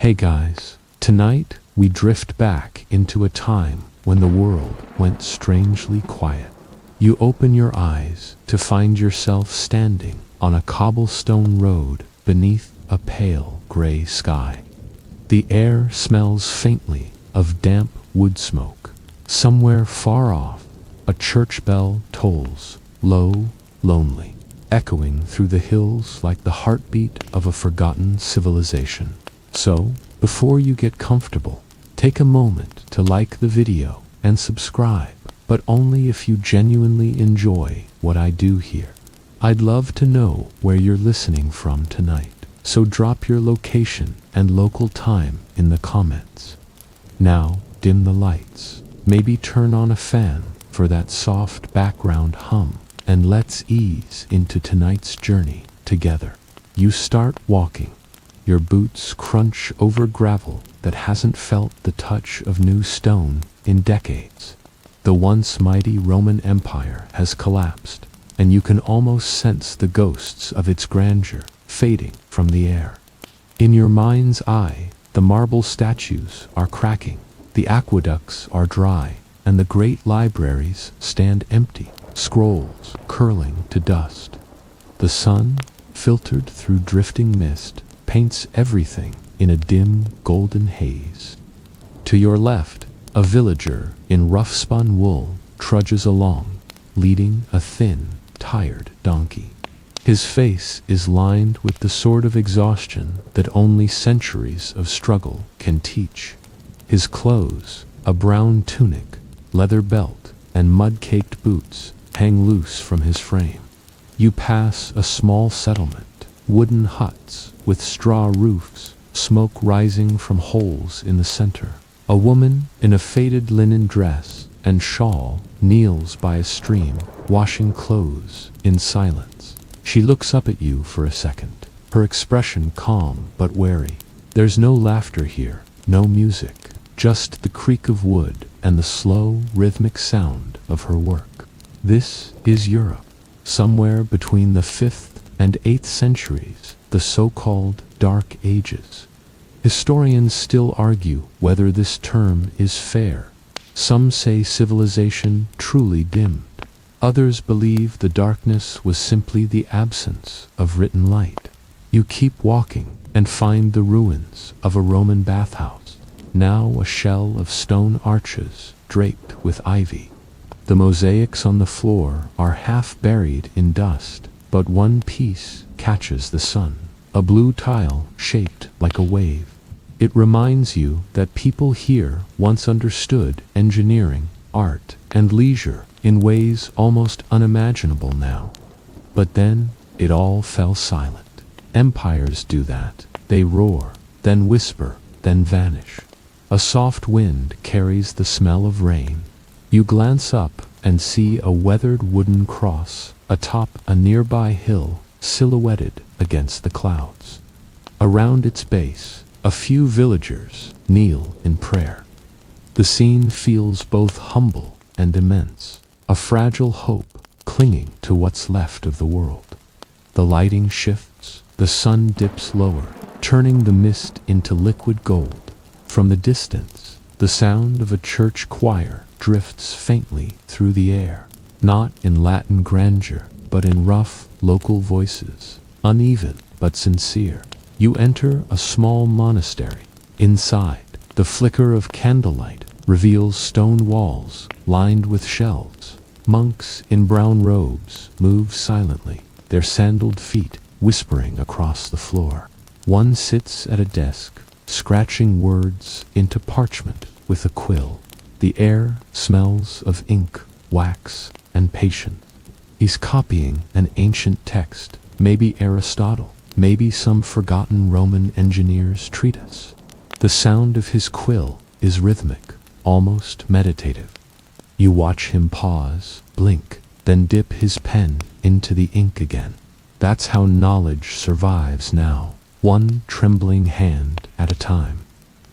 Hey guys, tonight we drift back into a time when the world went strangely quiet. You open your eyes to find yourself standing on a cobblestone road beneath a pale gray sky. The air smells faintly of damp wood smoke. Somewhere far off, a church bell tolls, low, lonely, echoing through the hills like the heartbeat of a forgotten civilization. So, before you get comfortable, take a moment to like the video and subscribe, but only if you genuinely enjoy what I do here. I'd love to know where you're listening from tonight, so drop your location and local time in the comments. Now, dim the lights, maybe turn on a fan for that soft background hum, and let's ease into tonight's journey together. You start walking. Your boots crunch over gravel that hasn't felt the touch of new stone in decades. The once mighty Roman Empire has collapsed, and you can almost sense the ghosts of its grandeur fading from the air. In your mind's eye, the marble statues are cracking, the aqueducts are dry, and the great libraries stand empty, scrolls curling to dust. The sun, filtered through drifting mist, paints everything in a dim golden haze. To your left, a villager in rough-spun wool trudges along, leading a thin, tired donkey. His face is lined with the sort of exhaustion that only centuries of struggle can teach. His clothes, a brown tunic, leather belt, and mud-caked boots, hang loose from his frame. You pass a small settlement, wooden huts with straw roofs, smoke rising from holes in the center. A woman in a faded linen dress and shawl kneels by a stream, washing clothes in silence. She looks up at you for a second, her expression calm but wary. There's no laughter here, no music, just the creak of wood and the slow, rhythmic sound of her work. This is Europe, somewhere between the 5th and 8th centuries, the so-called Dark Ages. Historians still argue whether this term is fair. Some say civilization truly dimmed. Others believe the darkness was simply the absence of written light. You keep walking and find the ruins of a Roman bathhouse, now a shell of stone arches draped with ivy. The mosaics on the floor are half buried in dust, but one piece catches the sun, a blue tile shaped like a wave. It reminds you that people here once understood engineering, art, and leisure in ways almost unimaginable now. But then, it all fell silent. Empires do that. They roar, then whisper, then vanish. A soft wind carries the smell of rain. You glance up and see a weathered wooden cross atop a nearby hill silhouetted against the clouds. Around its base, a few villagers kneel in prayer. The scene feels both humble and immense, a fragile hope clinging to what's left of the world. The lighting shifts, the sun dips lower, turning the mist into liquid gold. From the distance, the sound of a church choir drifts faintly through the air, not in Latin grandeur, but in rough, local voices, uneven but sincere. You enter a small monastery. Inside, the flicker of candlelight reveals stone walls lined with shelves. Monks in brown robes move silently, their sandaled feet whispering across the floor. One sits at a desk, scratching words into parchment with a quill. The air smells of ink, wax, and patience. He's copying an ancient text, maybe Aristotle, maybe some forgotten Roman engineer's treatise. The sound of his quill is rhythmic, almost meditative. You watch him pause, blink, then dip his pen into the ink again. That's how knowledge survives now, one trembling hand at a time.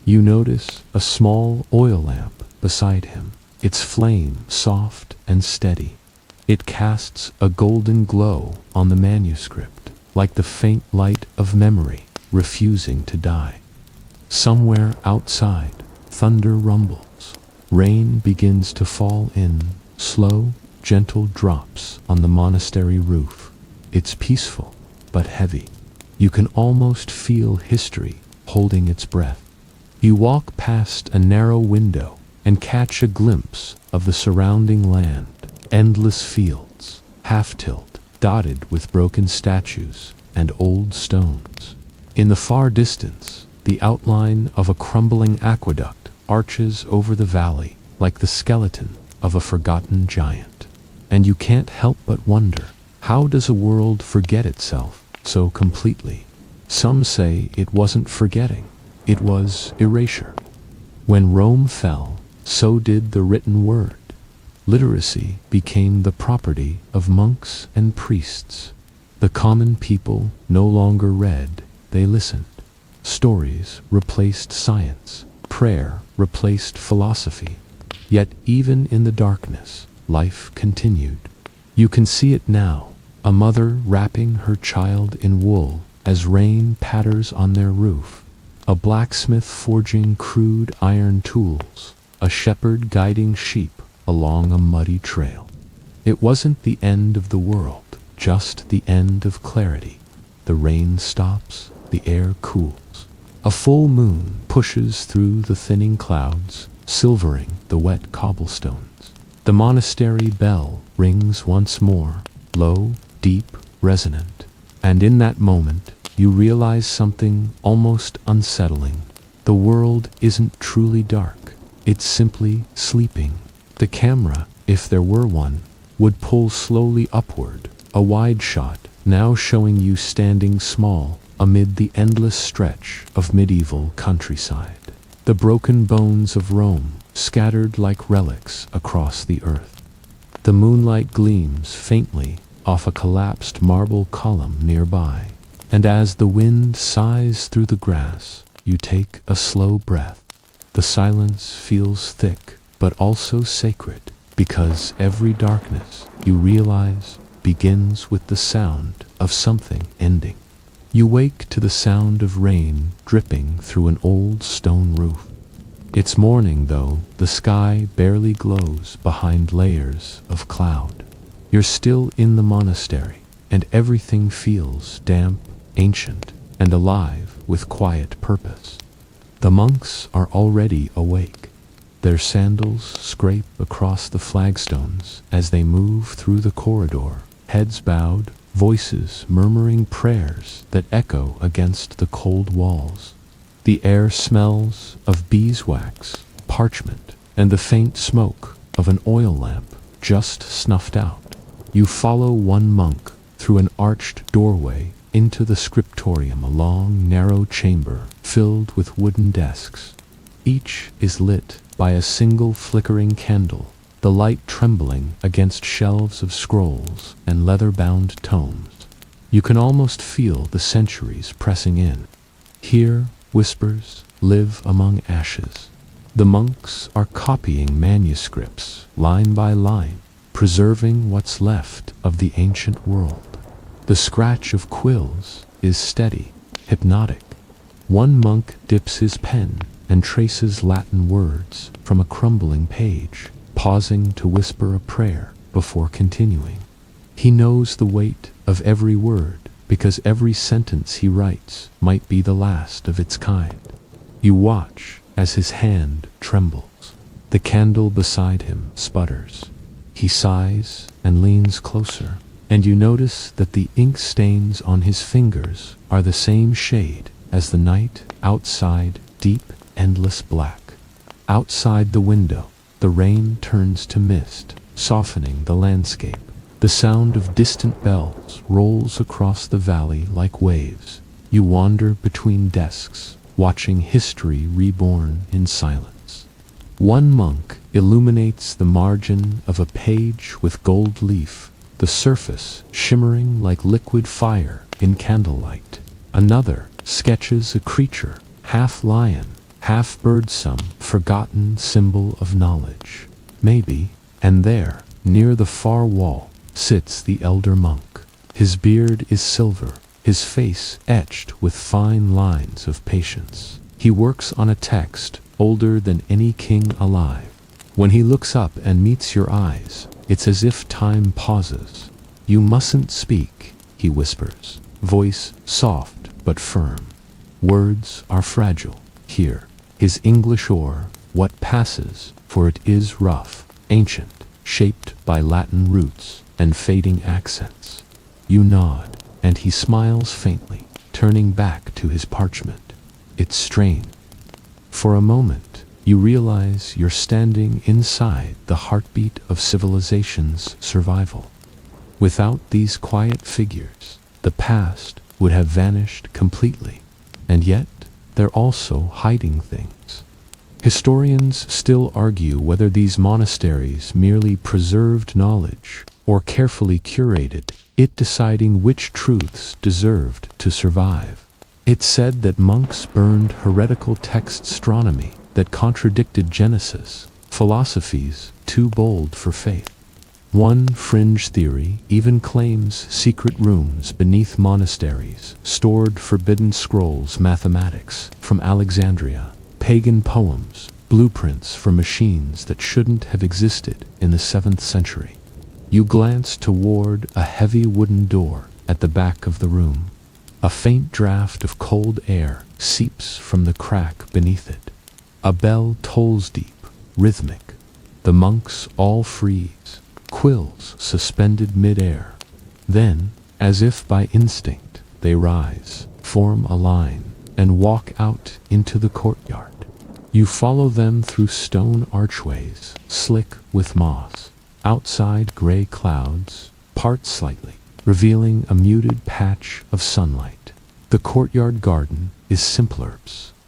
You notice a small oil lamp beside him, its flame soft and steady. It casts a golden glow on the manuscript, like the faint light of memory refusing to die. Somewhere outside, thunder rumbles. Rain begins to fall in slow, gentle drops on the monastery roof. It's peaceful, but heavy. You can almost feel history holding its breath. You walk past a narrow window and catch a glimpse of the surrounding land, endless fields, half-tilled, dotted with broken statues and old stones. In the far distance, the outline of a crumbling aqueduct arches over the valley like the skeleton of a forgotten giant. And you can't help but wonder, how does a world forget itself so completely? Some say it wasn't forgetting, it was erasure. When Rome fell, so did the written word. Literacy became the property of monks and priests. The common people no longer read, they listened. Stories replaced science, prayer replaced philosophy. Yet even in the darkness, life continued. You can see it now, a mother wrapping her child in wool as rain patters on their roof, a blacksmith forging crude iron tools, a shepherd guiding sheep along a muddy trail. It wasn't the end of the world, just the end of clarity. The rain stops, the air cools. A full moon pushes through the thinning clouds, silvering the wet cobblestones. The monastery bell rings once more, low, deep, resonant. And in that moment, you realize something almost unsettling. The world isn't truly dark. It's simply sleeping. The camera, if there were one, would pull slowly upward, a wide shot, now showing you standing small amid the endless stretch of medieval countryside. The broken bones of Rome scattered like relics across the earth. The moonlight gleams faintly off a collapsed marble column nearby, and as the wind sighs through the grass, you take a slow breath. The silence feels thick, but also sacred, because every darkness, you realize, begins with the sound of something ending. You wake to the sound of rain dripping through an old stone roof. It's morning, though the sky barely glows behind layers of cloud. You're still in the monastery, and everything feels damp, ancient, and alive with quiet purpose. The monks are already awake. Their sandals scrape across the flagstones as they move through the corridor, heads bowed, voices murmuring prayers that echo against the cold walls. The air smells of beeswax, parchment, and the faint smoke of an oil lamp just snuffed out. You follow one monk through an arched doorway into the scriptorium, a long, narrow chamber filled with wooden desks. Each is lit by a single flickering candle, the light trembling against shelves of scrolls and leather-bound tomes. You can almost feel the centuries pressing in. Here, whispers live among ashes. The monks are copying manuscripts, line by line, preserving what's left of the ancient world. The scratch of quills is steady, hypnotic. One monk dips his pen and traces Latin words from a crumbling page, pausing to whisper a prayer before continuing. He knows the weight of every word, because every sentence he writes might be the last of its kind. You watch as his hand trembles. The candle beside him sputters. He sighs and leans closer, and you notice that the ink stains on his fingers are the same shade as the night outside, deep, endless black. Outside the window, the rain turns to mist, softening the landscape. The sound of distant bells rolls across the valley like waves. You wander between desks, watching history reborn in silence. One monk illuminates the margin of a page with gold leaf, the surface shimmering like liquid fire in candlelight. Another sketches a creature, half lion, half bird, some forgotten symbol of knowledge. Maybe, and there, near the far wall, sits the elder monk. His beard is silver, his face etched with fine lines of patience. He works on a text older than any king alive. When he looks up and meets your eyes, it's as if time pauses. You mustn't speak, he whispers, voice soft but firm. Words are fragile. Here, his English oar, what passes, for it is rough, ancient, shaped by Latin roots and fading accents. You nod, and he smiles faintly, turning back to his parchment. It's strange. For a moment, you realize you're standing inside the heartbeat of civilization's survival. Without these quiet figures, the past would have vanished completely, and yet they're also hiding things. Historians still argue whether these monasteries merely preserved knowledge or carefully curated it, deciding which truths deserved to survive. It's said that monks burned heretical text astronomy that contradicted Genesis, philosophies too bold for faith. One fringe theory even claims secret rooms beneath monasteries stored forbidden scrolls, mathematics from Alexandria, pagan poems, blueprints for machines that shouldn't have existed in the 7th century. You glance toward a heavy wooden door at the back of the room. A faint draft of cold air seeps from the crack beneath it. A bell tolls deep, rhythmic. The monks all freeze, quills suspended mid-air. Then, as if by instinct, they rise, form a line, and walk out into the courtyard. You follow them through stone archways, slick with moss. Outside, gray clouds part slightly, revealing a muted patch of sunlight. The courtyard garden is simpler,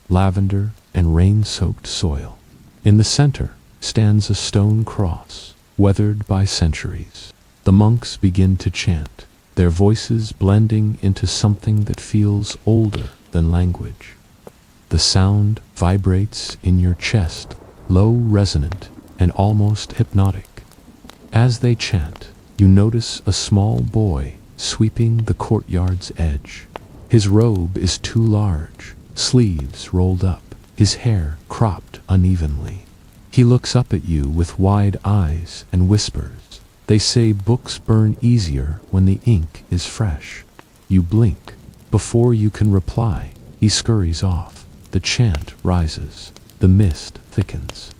lavender and rain-soaked soil. In the center stands a stone cross, weathered by centuries. The monks begin to chant, their voices blending into something that feels older than language. The sound vibrates in your chest, low, resonant, and almost hypnotic. As they chant, you notice a small boy sweeping the courtyard's edge. His robe is too large, sleeves rolled up, his hair cropped unevenly. He looks up at you with wide eyes and whispers, "They say books burn easier when the ink is fresh." You blink. Before you can reply, he scurries off. The chant rises. The mist thickens.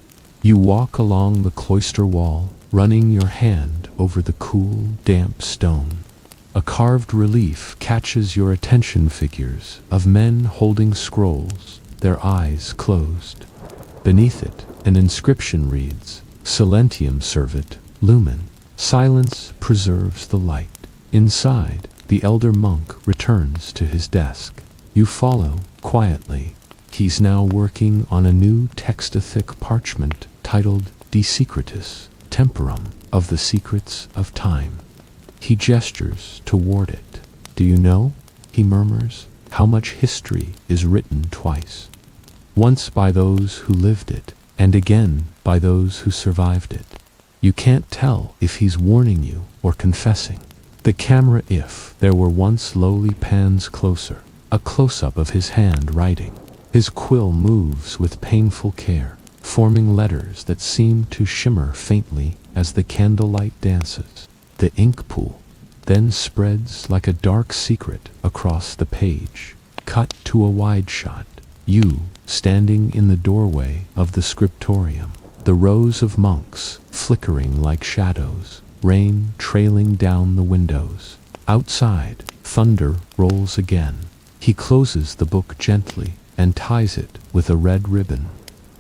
You walk along the cloister wall, running your hand over the cool, damp stone. A carved relief catches your attention, figures of men holding scrolls, their eyes closed. Beneath it, an inscription reads, "Silentium servit, lumen." Silence preserves the light. Inside, the elder monk returns to his desk. You follow, quietly. He's now working on a new text, a thick parchment titled De Secretis Temporum, of the Secrets of Time. He gestures toward it. "Do you know," he murmurs, "how much history is written twice? Once by those who lived it, and again by those who survived it." You can't tell if he's warning you or confessing. The camera, if there were once, lowly pans closer, a close-up of his hand writing. His quill moves with painful care, forming letters that seem to shimmer faintly as the candlelight dances. The ink pool then spreads like a dark secret across the page. Cut to a wide shot. You, standing in the doorway of the scriptorium. The rows of monks flickering like shadows, rain trailing down the windows. Outside, thunder rolls again. He closes the book gently and ties it with a red ribbon.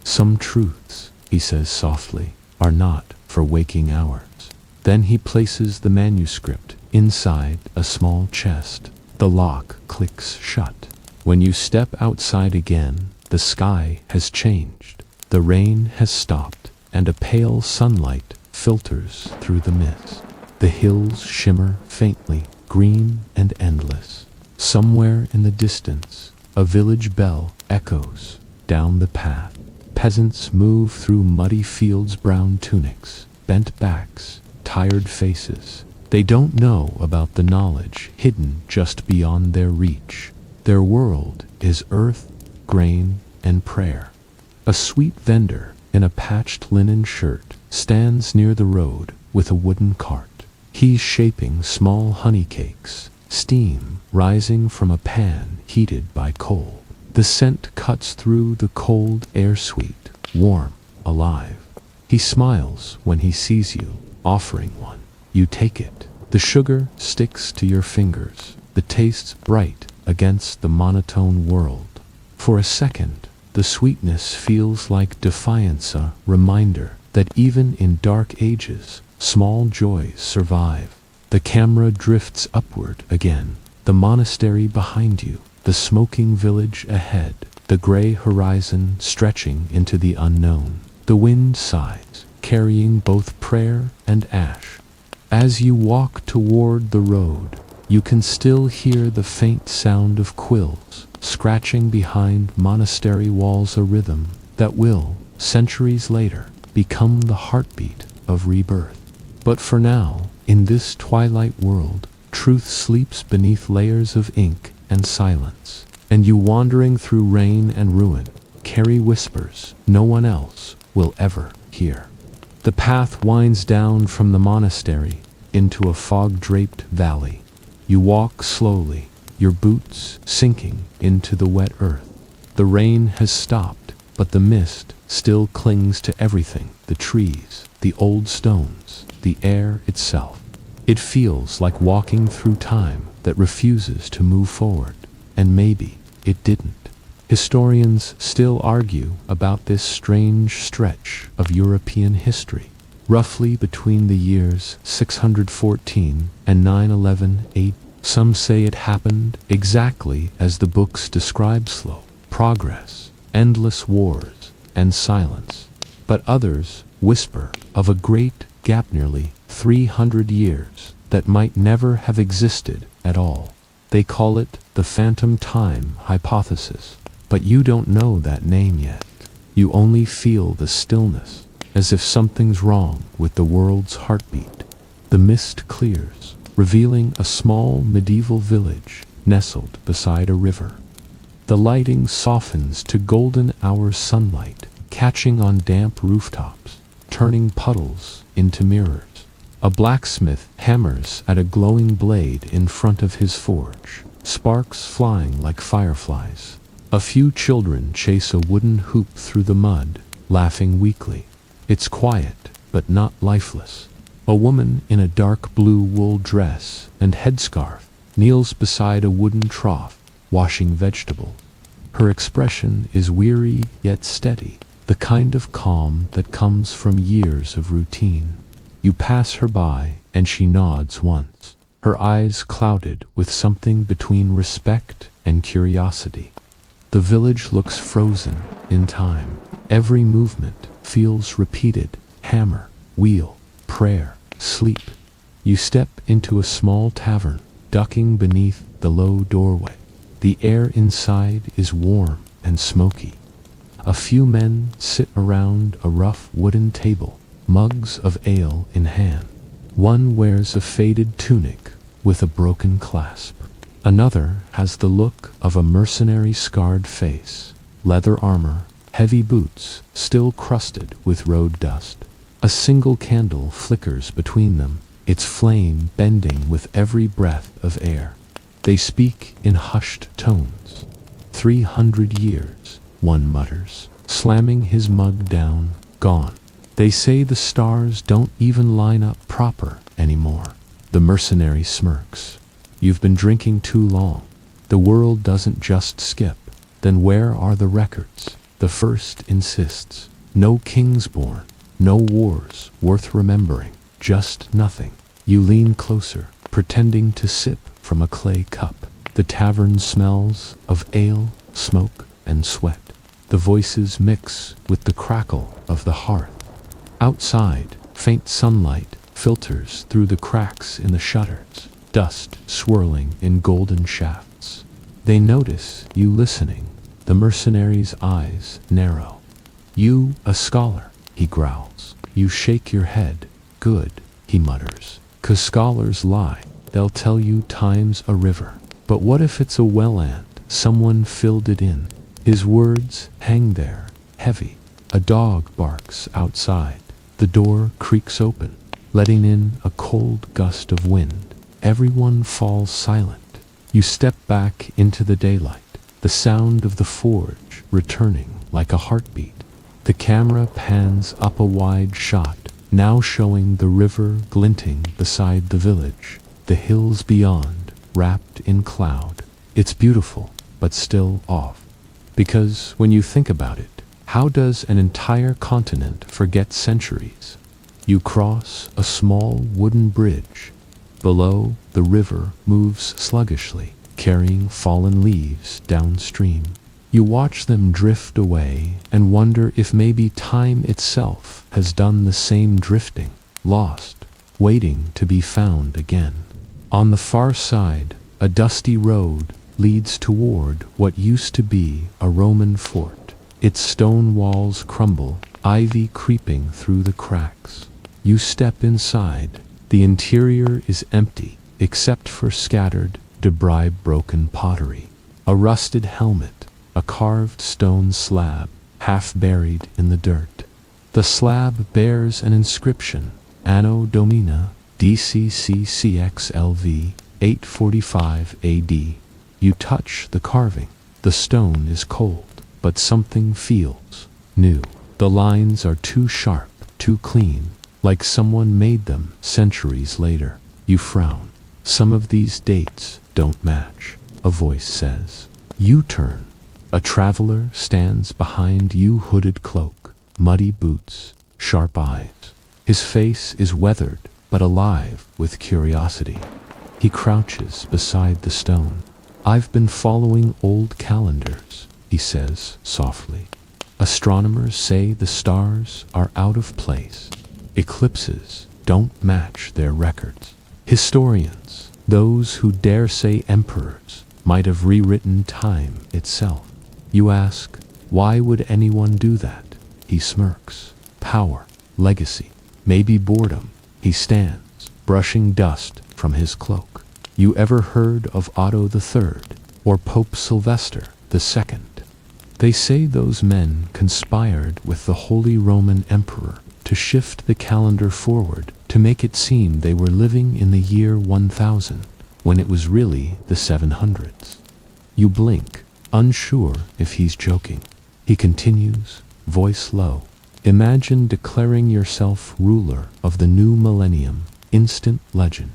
"Some truths," he says softly, "are not for waking hours." Then he places the manuscript inside a small chest. The lock clicks shut. When you step outside again, the sky has changed. The rain has stopped, and a pale sunlight filters through the mist. The hills shimmer faintly, green and endless. Somewhere in the distance, a village bell echoes down the path. Peasants move through muddy fields, brown tunics, bent backs, tired faces. They don't know about the knowledge hidden just beyond their reach. Their world is earth, grain, and prayer. A sweet vendor in a patched linen shirt stands near the road with a wooden cart. He's shaping small honey cakes, steam rising from a pan heated by coal. The scent cuts through the cold air, sweet, warm, alive. He smiles when he sees you, offering one. You take it. The sugar sticks to your fingers. The taste's bright against the monotone world. For a second, the sweetness feels like defiance, a reminder that even in dark ages, small joys survive. The camera drifts upward again. The monastery behind you, the smoking village ahead, the gray horizon stretching into the unknown. The wind sighs, carrying both prayer and ash. As you walk toward the road, you can still hear the faint sound of quills scratching behind monastery walls, a rhythm that will, centuries later, become the heartbeat of rebirth. But for now, in this twilight world, truth sleeps beneath layers of ink and silence. And you, wandering through rain and ruin, carry whispers no one else will ever hear. The path winds down from the monastery into a fog-draped valley. You walk slowly, your boots sinking into the wet earth. The rain has stopped, but the mist still clings to everything: the trees, the old stones, the air itself. It feels like walking through time that refuses to move forward, and maybe it didn't. Historians still argue about this strange stretch of European history, roughly between the years 614 and 911 AD. Some say it happened exactly as the books describe: slow progress, endless wars, and silence. But others whisper of a great gap, nearly 300 years, that might never have existed at all. They call it the phantom time hypothesis. But you don't know that name yet. You only feel the stillness, as if something's wrong with the world's heartbeat. The mist clears, revealing a small medieval village nestled beside a river. The lighting softens to golden hour sunlight, catching on damp rooftops, turning puddles into mirrors. A blacksmith hammers at a glowing blade in front of his forge, sparks flying like fireflies. A few children chase a wooden hoop through the mud, laughing weakly. It's quiet, but not lifeless. A woman in a dark blue wool dress and headscarf kneels beside a wooden trough, washing vegetables. Her expression is weary yet steady, the kind of calm that comes from years of routine. You pass her by, and she nods once, her eyes clouded with something between respect and curiosity. The village looks frozen in time. Every movement feels repeated: hammer, wheel, prayer, sleep. You step into a small tavern, ducking beneath the low doorway. The air inside is warm and smoky. A few men sit around a rough wooden table, mugs of ale in hand. One wears a faded tunic with a broken clasp. Another has the look of a mercenary's scarred face, leather armor, heavy boots still crusted with road dust. A single candle flickers between them, its flame bending with every breath of air. They speak in hushed tones. 300 years, one mutters, slamming his mug down. Gone. They say the stars don't even line up proper anymore. The mercenary smirks. You've been drinking too long. The world doesn't just skip. Then where are the records? The first insists. No kings born, no wars worth remembering, just nothing. You lean closer, pretending to sip from a clay cup. The tavern smells of ale, smoke, and sweat. The voices mix with the crackle of the hearth. Outside, faint sunlight filters through the cracks in the shutters, dust swirling in golden shafts. They notice you listening. The mercenary's eyes narrow. You, a scholar, he growls. You shake your head. Good, he mutters. 'Cause scholars lie. They'll tell you time's a river. But what if it's a well and someone filled it in? His words hang there, heavy. A dog barks outside. The door creaks open, letting in a cold gust of wind. Everyone falls silent. You step back into the daylight, the sound of the forge returning like a heartbeat. The camera pans up a wide shot, now showing the river glinting beside the village, the hills beyond, wrapped in cloud. It's beautiful, but still off. Because when you think about it, how does an entire continent forget centuries? You cross a small wooden bridge. Below, the river moves sluggishly, carrying fallen leaves downstream. You watch them drift away and wonder if maybe time itself has done the same drifting, lost, waiting to be found again. On the far side, a dusty road leads toward what used to be a Roman fort. Its stone walls crumble, ivy creeping through the cracks. You step inside. The interior is empty, except for scattered, debris-broken pottery. A rusted helmet, a carved stone slab, half buried in the dirt. The slab bears an inscription, Anno Domini, DCCCXLV, 845 AD. You touch the carving. The stone is cold, but something feels new. The lines are too sharp, too clean, like someone made them centuries later. You frown. Some of these dates don't match, a voice says. You turn. A traveler stands behind you, hooded cloak, muddy boots, sharp eyes. His face is weathered, but alive with curiosity. He crouches beside the stone. I've been following old calendars, he says softly. Astronomers say the stars are out of place. Eclipses don't match their records. Historians, those who dare say emperors, might have rewritten time itself. You ask, why would anyone do that? He smirks. Power, legacy, maybe boredom. He stands, brushing dust from his cloak. You ever heard of Otto III or Pope Sylvester II? They say those men conspired with the Holy Roman Emperor to shift the calendar forward to make it seem they were living in the year 1000, when it was really the 700s. You blink, unsure if he's joking. He continues, voice low. Imagine declaring yourself ruler of the new millennium, instant legend.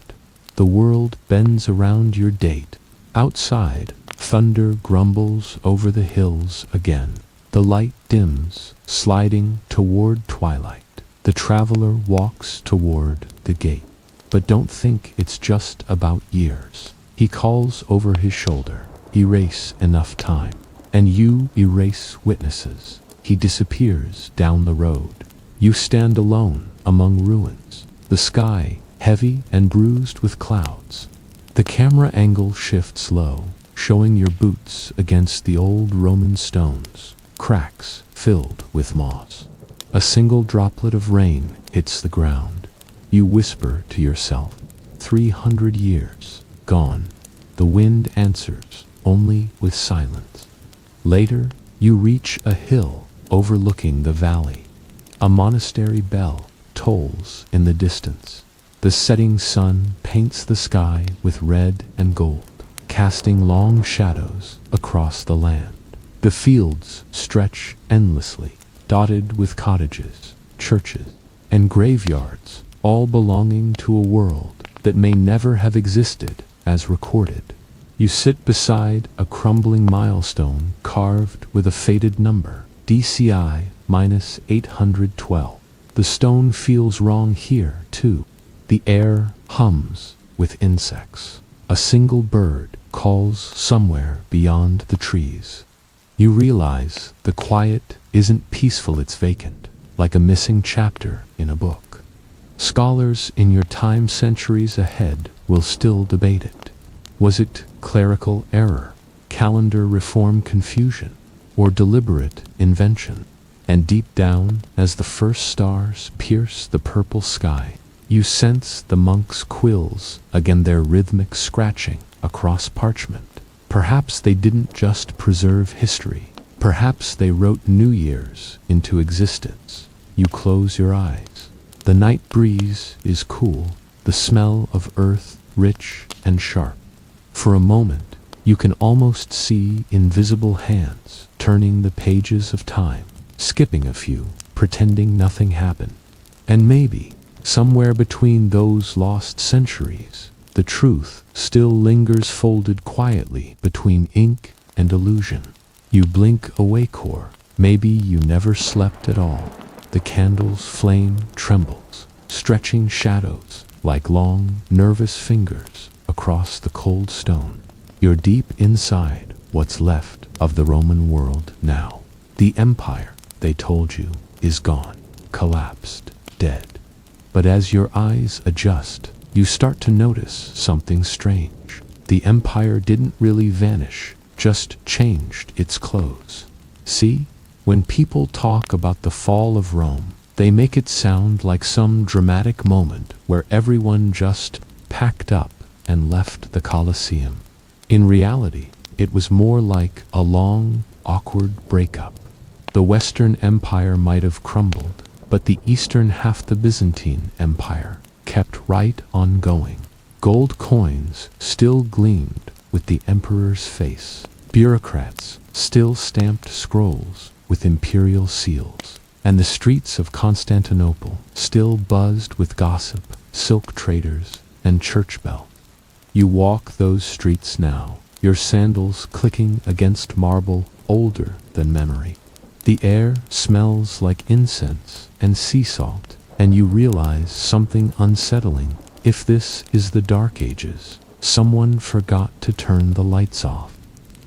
The world bends around your date. Outside, thunder grumbles over the hills again. The light dims, sliding toward twilight. The traveler walks toward the gate. But don't think it's just about years. He calls over his shoulder. Erase enough time. And you erase witnesses. He disappears down the road. You stand alone among ruins. The sky, heavy and bruised with clouds. The camera angle shifts low, showing your boots against the old Roman stones, cracks filled with moss. A single droplet of rain hits the ground. You whisper to yourself, 300 years, gone. The wind answers, only with silence. Later, you reach a hill overlooking the valley. A monastery bell tolls in the distance. The setting sun paints the sky with red and gold, casting long shadows across the land. The fields stretch endlessly, dotted with cottages, churches, and graveyards, all belonging to a world that may never have existed as recorded. You sit beside a crumbling milestone carved with a faded number, DCI -812. The stone feels wrong here, too. The air hums with insects. A single bird calls somewhere beyond the trees. You realize the quiet isn't peaceful, it's vacant, like a missing chapter in a book. Scholars in your time centuries ahead will still debate it. Was it clerical error, calendar reform confusion, or deliberate invention? And deep down, as the first stars pierce the purple sky, you sense the monks' quills again, their rhythmic scratching across parchment. Perhaps they didn't just preserve history, Perhaps they wrote New Year's into existence. You close your eyes. The night breeze is cool, the smell of earth rich and sharp. For a moment, you can almost see invisible hands turning the pages of time, skipping a few, pretending nothing happened. And maybe, somewhere between those lost centuries, the truth still lingers folded quietly between ink and illusion. You blink awake, or maybe you never slept at all. The candle's flame trembles, stretching shadows like long, nervous fingers across the cold stone. You're deep inside what's left of the Roman world now. The empire, they told you, is gone, collapsed, dead. But as your eyes adjust, you start to notice something strange. The empire didn't really vanish, just changed its clothes. See, when people talk about the fall of Rome, they make it sound like some dramatic moment where everyone just packed up and left the Colosseum. In reality, it was more like a long, awkward breakup. The Western Empire might have crumbled, but the eastern half, the Byzantine Empire, kept right on going. Gold coins still gleamed with the emperor's face. Bureaucrats still stamped scrolls with imperial seals. And the streets of Constantinople still buzzed with gossip, silk traders, and church bells. You walk those streets now, your sandals clicking against marble older than memory. The air smells like incense and sea salt, and you realize something unsettling. If this is the Dark Ages, someone forgot to turn the lights off.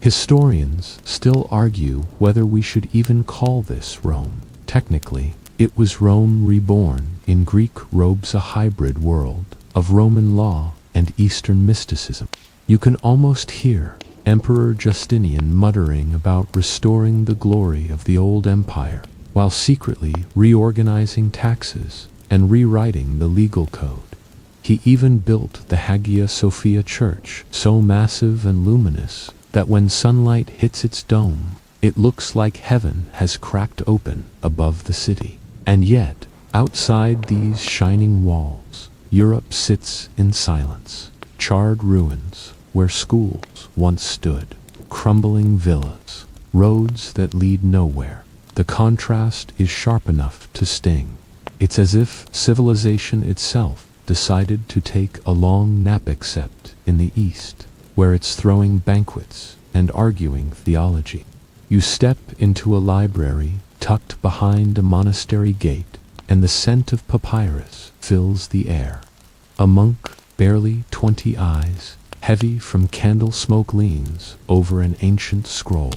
Historians still argue whether we should even call this Rome. Technically, it was Rome reborn in Greek robes, a hybrid world of Roman law and Eastern mysticism. You can almost hear Emperor Justinian muttering about restoring the glory of the old empire, while secretly reorganizing taxes and rewriting the legal code. He even built the Hagia Sophia Church, so massive and luminous that when sunlight hits its dome, it looks like heaven has cracked open above the city. And yet, outside these shining walls, Europe sits in silence. Charred ruins where schools once stood, crumbling villas, roads that lead nowhere. The contrast is sharp enough to sting. It's as if civilization itself decided to take a long nap, except in the East, where it's throwing banquets and arguing theology. You step into a library tucked behind a monastery gate, and the scent of papyrus fills the air. A monk, barely 20 eyes, heavy from candle smoke, leans over an ancient scroll.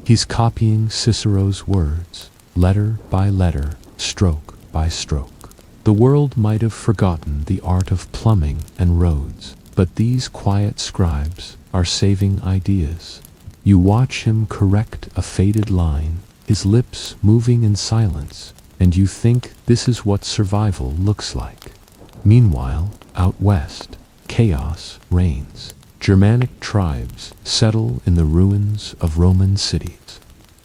He's copying Cicero's words, letter by letter, stroke by stroke. The world might have forgotten the art of plumbing and roads, but these quiet scribes are saving ideas. You watch him correct a faded line, his lips moving in silence, and you think this is what survival looks like. Meanwhile, out west, chaos reigns. Germanic tribes settle in the ruins of Roman cities.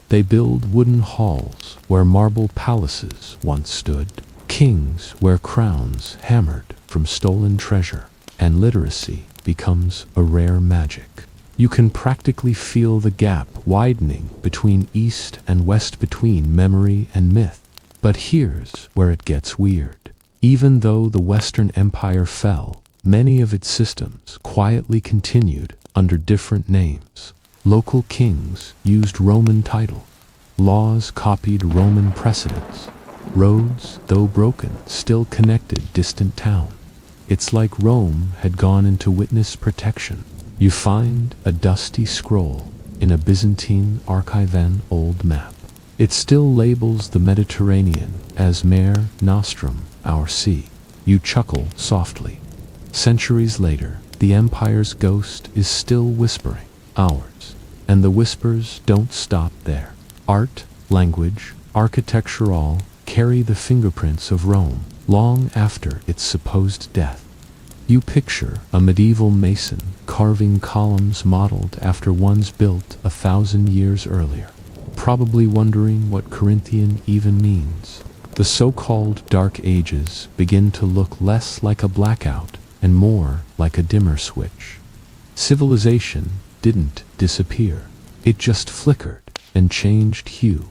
They build wooden halls where marble palaces once stood, kings wear crowns hammered from stolen treasure, and literacy becomes a rare magic. You can practically feel the gap widening between East and West, between memory and myth. But here's where it gets weird. Even though the Western Empire fell, many of its systems quietly continued under different names. Local kings used Roman titles. Laws copied Roman precedents. Roads, though broken, still connected distant towns. It's like Rome had gone into witness protection. You find a dusty scroll in a Byzantine archive, an old map. It still labels the Mediterranean as Mare Nostrum, our sea. You chuckle softly. Centuries later, the empire's ghost is still whispering, ours. And the whispers don't stop there. Art, language, architecture all carry the fingerprints of Rome long after its supposed death. You picture a medieval mason carving columns modeled after ones built 1,000 years earlier. probably wondering what Corinthian even means. The so-called Dark Ages begin to look less like a blackout and more like a dimmer switch. Civilization didn't disappear. It just flickered and changed hue.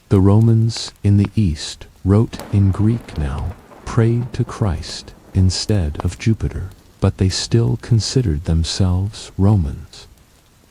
The Romans in the East wrote in Greek now, prayed to Christ instead of Jupiter, but they still considered themselves Romans.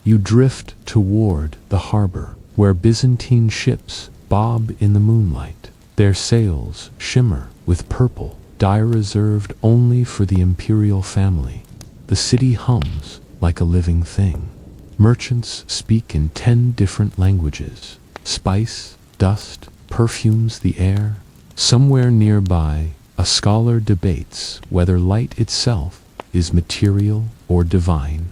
You drift toward the harbor, where Byzantine ships bob in the moonlight. Their sails shimmer with purple, dye reserved only for the imperial family. The city hums like a living thing. Merchants speak in 10 different languages. Spice, dust, perfumes the air. Somewhere nearby, a scholar debates whether light itself is material or divine.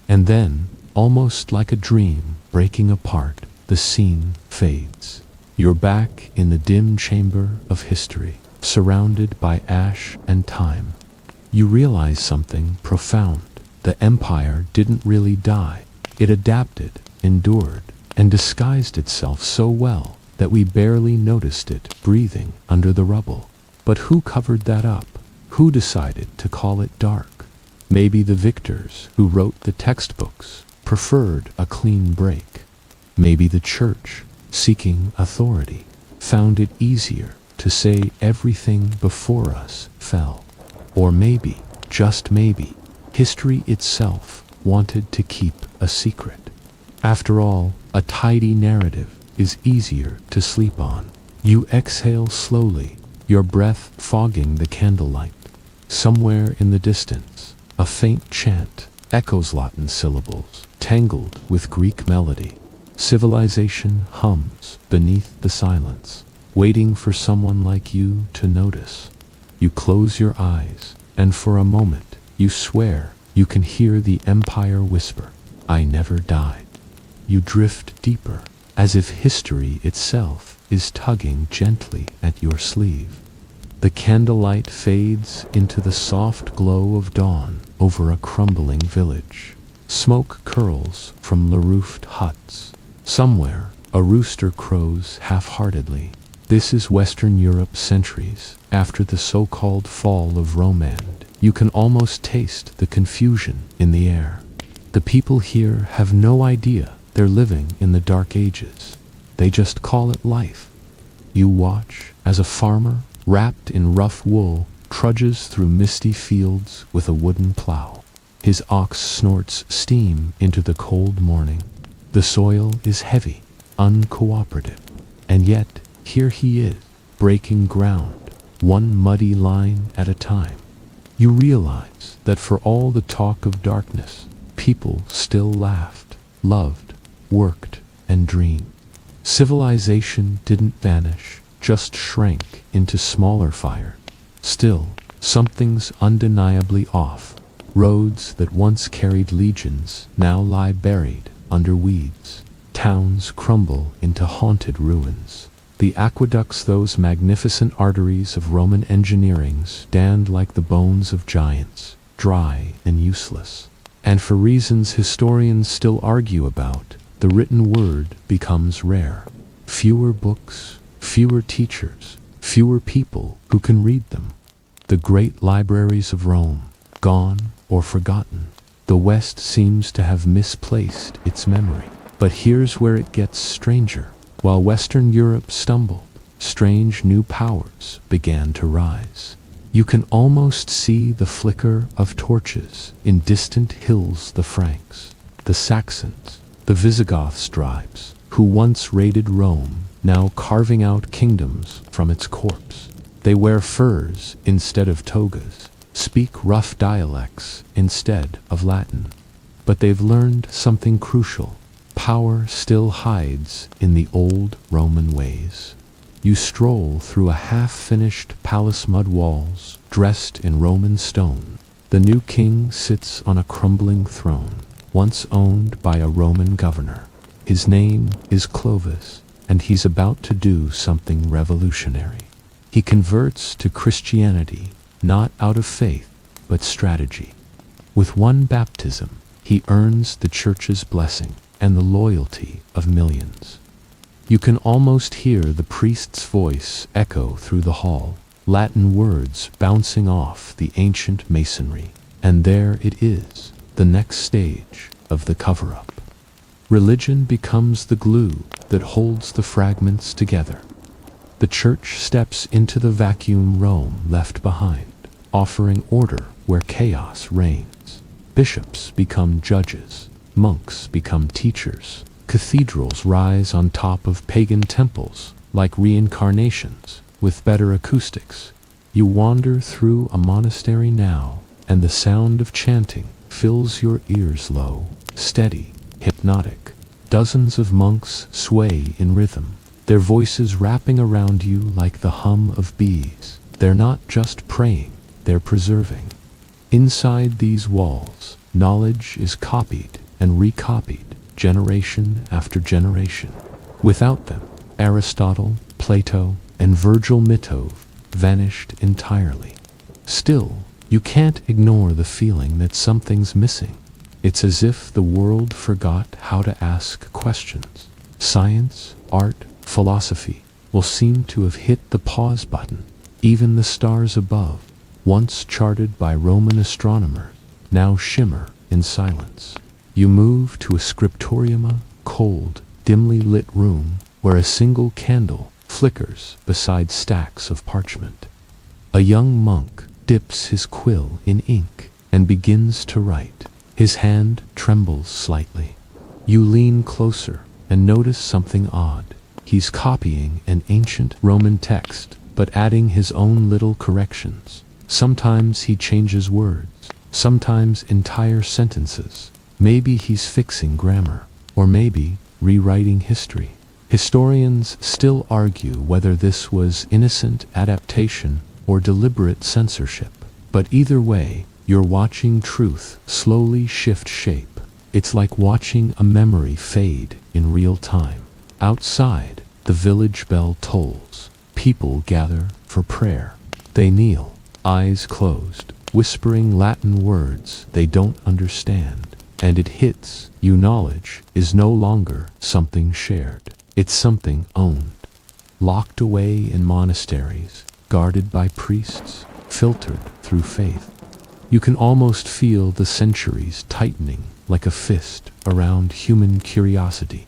And then, almost like a dream breaking apart, the scene fades. You're back in the dim chamber of history, surrounded by ash and time. You realize something profound. The empire didn't really die. It adapted, endured, and disguised itself so well that we barely noticed it breathing under the rubble. But who covered that up? Who decided to call it dark? Maybe the victors who wrote the textbooks preferred a clean break. Maybe the church, seeking authority, found it easier to say everything before us fell. Or maybe, just maybe, history itself wanted to keep a secret. After all, a tidy narrative is easier to sleep on. You exhale slowly, your breath fogging the candlelight. Somewhere in the distance, a faint chant echoes Latin syllables, tangled with Greek melody. Civilization hums beneath the silence, waiting for someone like you to notice. You close your eyes, and for a moment, you swear you can hear the empire whisper, "I never died." You drift deeper, as if history itself is tugging gently at your sleeve. The candlelight fades into the soft glow of dawn over a crumbling village. Smoke curls from the-roofed huts. Somewhere, a rooster crows half-heartedly. This is Western Europe centuries after the so-called fall of Rome. You can almost taste the confusion in the air. The people here have no idea they're living in the Dark Ages. They just call it life. You watch as a farmer, wrapped in rough wool, trudges through misty fields with a wooden plow. His ox snorts steam into the cold morning. The soil is heavy, uncooperative, and yet here he is, breaking ground, one muddy line at a time. You realize that for all the talk of darkness, people still laughed, loved, worked, and dreamed. Civilization didn't vanish, just shrank into smaller fires. Still, something's undeniably off. Roads that once carried legions now lie buried under weeds. Towns crumble into haunted ruins. The aqueducts, those magnificent arteries of Roman engineering, stand like the bones of giants, dry and useless. And for reasons historians still argue about, the written word becomes rare. Fewer books, fewer teachers, fewer people who can read them. The great libraries of Rome, gone or forgotten. The West seems to have misplaced its memory. But here's where it gets stranger. While Western Europe stumbled, strange new powers began to rise. You can almost see the flicker of torches in distant hills. The Franks, the Saxons, the Visigoths tribes, who once raided Rome, now carving out kingdoms from its corpse. They wear furs instead of togas, speak rough dialects instead of Latin. But they've learned something crucial. Power still hides in the old Roman ways. You stroll through a half-finished palace, mud walls, dressed in Roman stone. The new king sits on a crumbling throne, once owned by a Roman governor. His name is Clovis, and he's about to do something revolutionary. He converts to Christianity, not out of faith, but strategy. With one baptism, he earns the church's blessing and the loyalty of millions. You can almost hear the priest's voice echo through the hall, Latin words bouncing off the ancient masonry. And there it is, the next stage of the cover-up. Religion becomes the glue that holds the fragments together. The church steps into the vacuum Rome left behind, offering order where chaos reigns. Bishops become judges, monks become teachers, cathedrals rise on top of pagan temples like reincarnations with better acoustics. You wander through a monastery now, and the sound of chanting fills your ears, low, steady, hypnotic. Dozens of monks sway in rhythm, their voices wrapping around you like the hum of bees. They're not just praying, they're preserving. Inside these walls, knowledge is copied and recopied, generation after generation. Without them, Aristotle, Plato, and Virgil Mitov vanished entirely. Still, you can't ignore the feeling that something's missing. It's as if the world forgot how to ask questions. Science, art, philosophy will seem to have hit the pause button. Even the stars above, once charted by Roman astronomers, now shimmer in silence. You move to a scriptorium, a cold, dimly lit room where a single candle flickers beside stacks of parchment. A young monk dips his quill in ink and begins to write. His hand trembles slightly. You lean closer and notice something odd. He's copying an ancient Roman text, but adding his own little corrections. Sometimes he changes words, sometimes entire sentences. Maybe he's fixing grammar, or maybe rewriting history. Historians still argue whether this was innocent adaptation or deliberate censorship. But either way, you're watching truth slowly shift shape. It's like watching a memory fade in real time. Outside, the village bell tolls. People gather for prayer. They kneel, eyes closed, whispering Latin words they don't understand. And it hits you, knowledge is no longer something shared. It's something owned. Locked away in monasteries, guarded by priests, filtered through faith. You can almost feel the centuries tightening like a fist around human curiosity.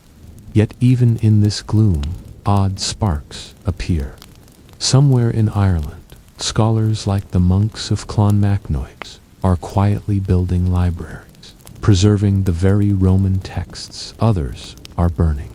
Yet even in this gloom, odd sparks appear. Somewhere in Ireland, scholars like the monks of Clonmacnoise are quietly building libraries, preserving the very Roman texts others are burning.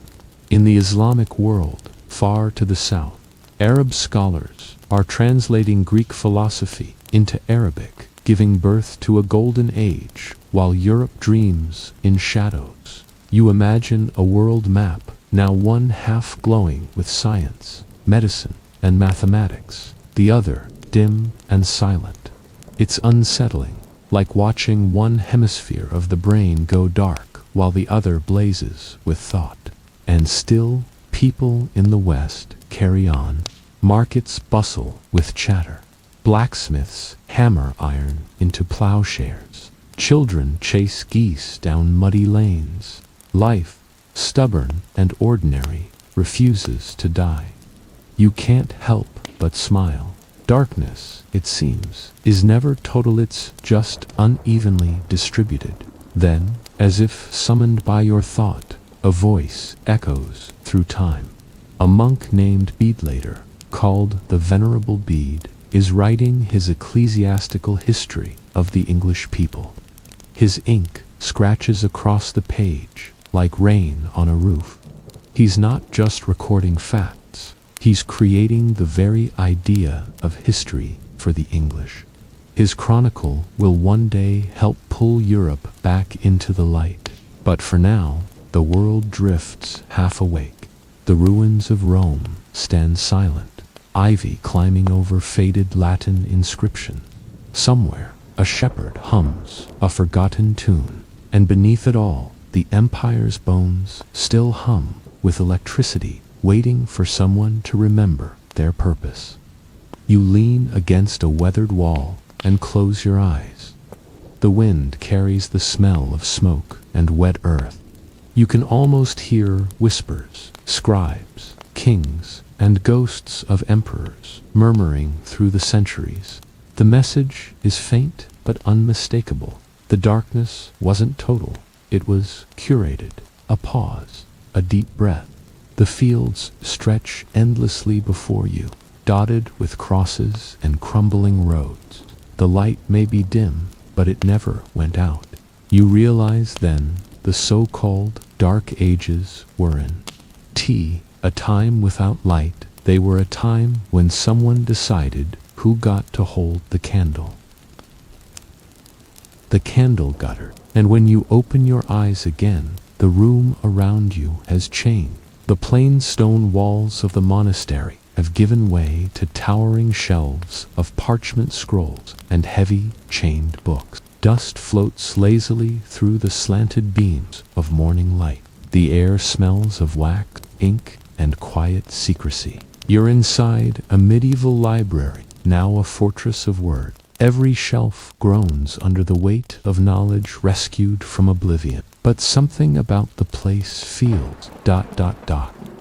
In the Islamic world, far to the south, Arab scholars are translating Greek philosophy into Arabic, giving birth to a golden age while Europe dreams in shadows. You imagine a world map, now one half glowing with science, medicine, and mathematics, the other dim and silent. It's unsettling, like watching one hemisphere of the brain go dark while the other blazes with thought. And still, people in the West carry on. Markets bustle with chatter. Blacksmiths hammer iron into plowshares. Children chase geese down muddy lanes. Life, stubborn and ordinary, refuses to die. You can't help but smile. Darkness, it seems, is never total, it's just unevenly distributed. Then, as if summoned by your thought, a voice echoes through time. A monk named Bedelater, called the Venerable Bede, is writing his ecclesiastical history of the English people. His ink scratches across the page like rain on a roof. He's not just recording facts, he's creating the very idea of history for the English. His chronicle will one day help pull Europe back into the light. But for now, the world drifts half awake. The ruins of Rome stand silent, ivy climbing over faded Latin inscription. Somewhere, a shepherd hums a forgotten tune, and beneath it all, the empire's bones still hum with electricity, waiting for someone to remember their purpose. You lean against a weathered wall and close your eyes. The wind carries the smell of smoke and wet earth. You can almost hear whispers scribes, kings, and ghosts of emperors murmuring through the centuries. The message is faint but unmistakable. The darkness wasn't total, it was curated. A pause, a deep breath. The fields stretch endlessly before you, dotted with crosses and crumbling roads. The light may be dim, but it never went out. You realize then the so-called Dark Ages were a time without light. They were a time when someone decided who got to hold the candle. The candle gutter. And when you open your eyes again, the room around you has changed. The plain stone walls of the monastery have given way to towering shelves of parchment scrolls and heavy, chained books. Dust floats lazily through the slanted beams of morning light. The air smells of wax, ink, and quiet secrecy. You're inside a medieval library, now a fortress of words. Every shelf groans under the weight of knowledge rescued from oblivion. But something about the place feels ...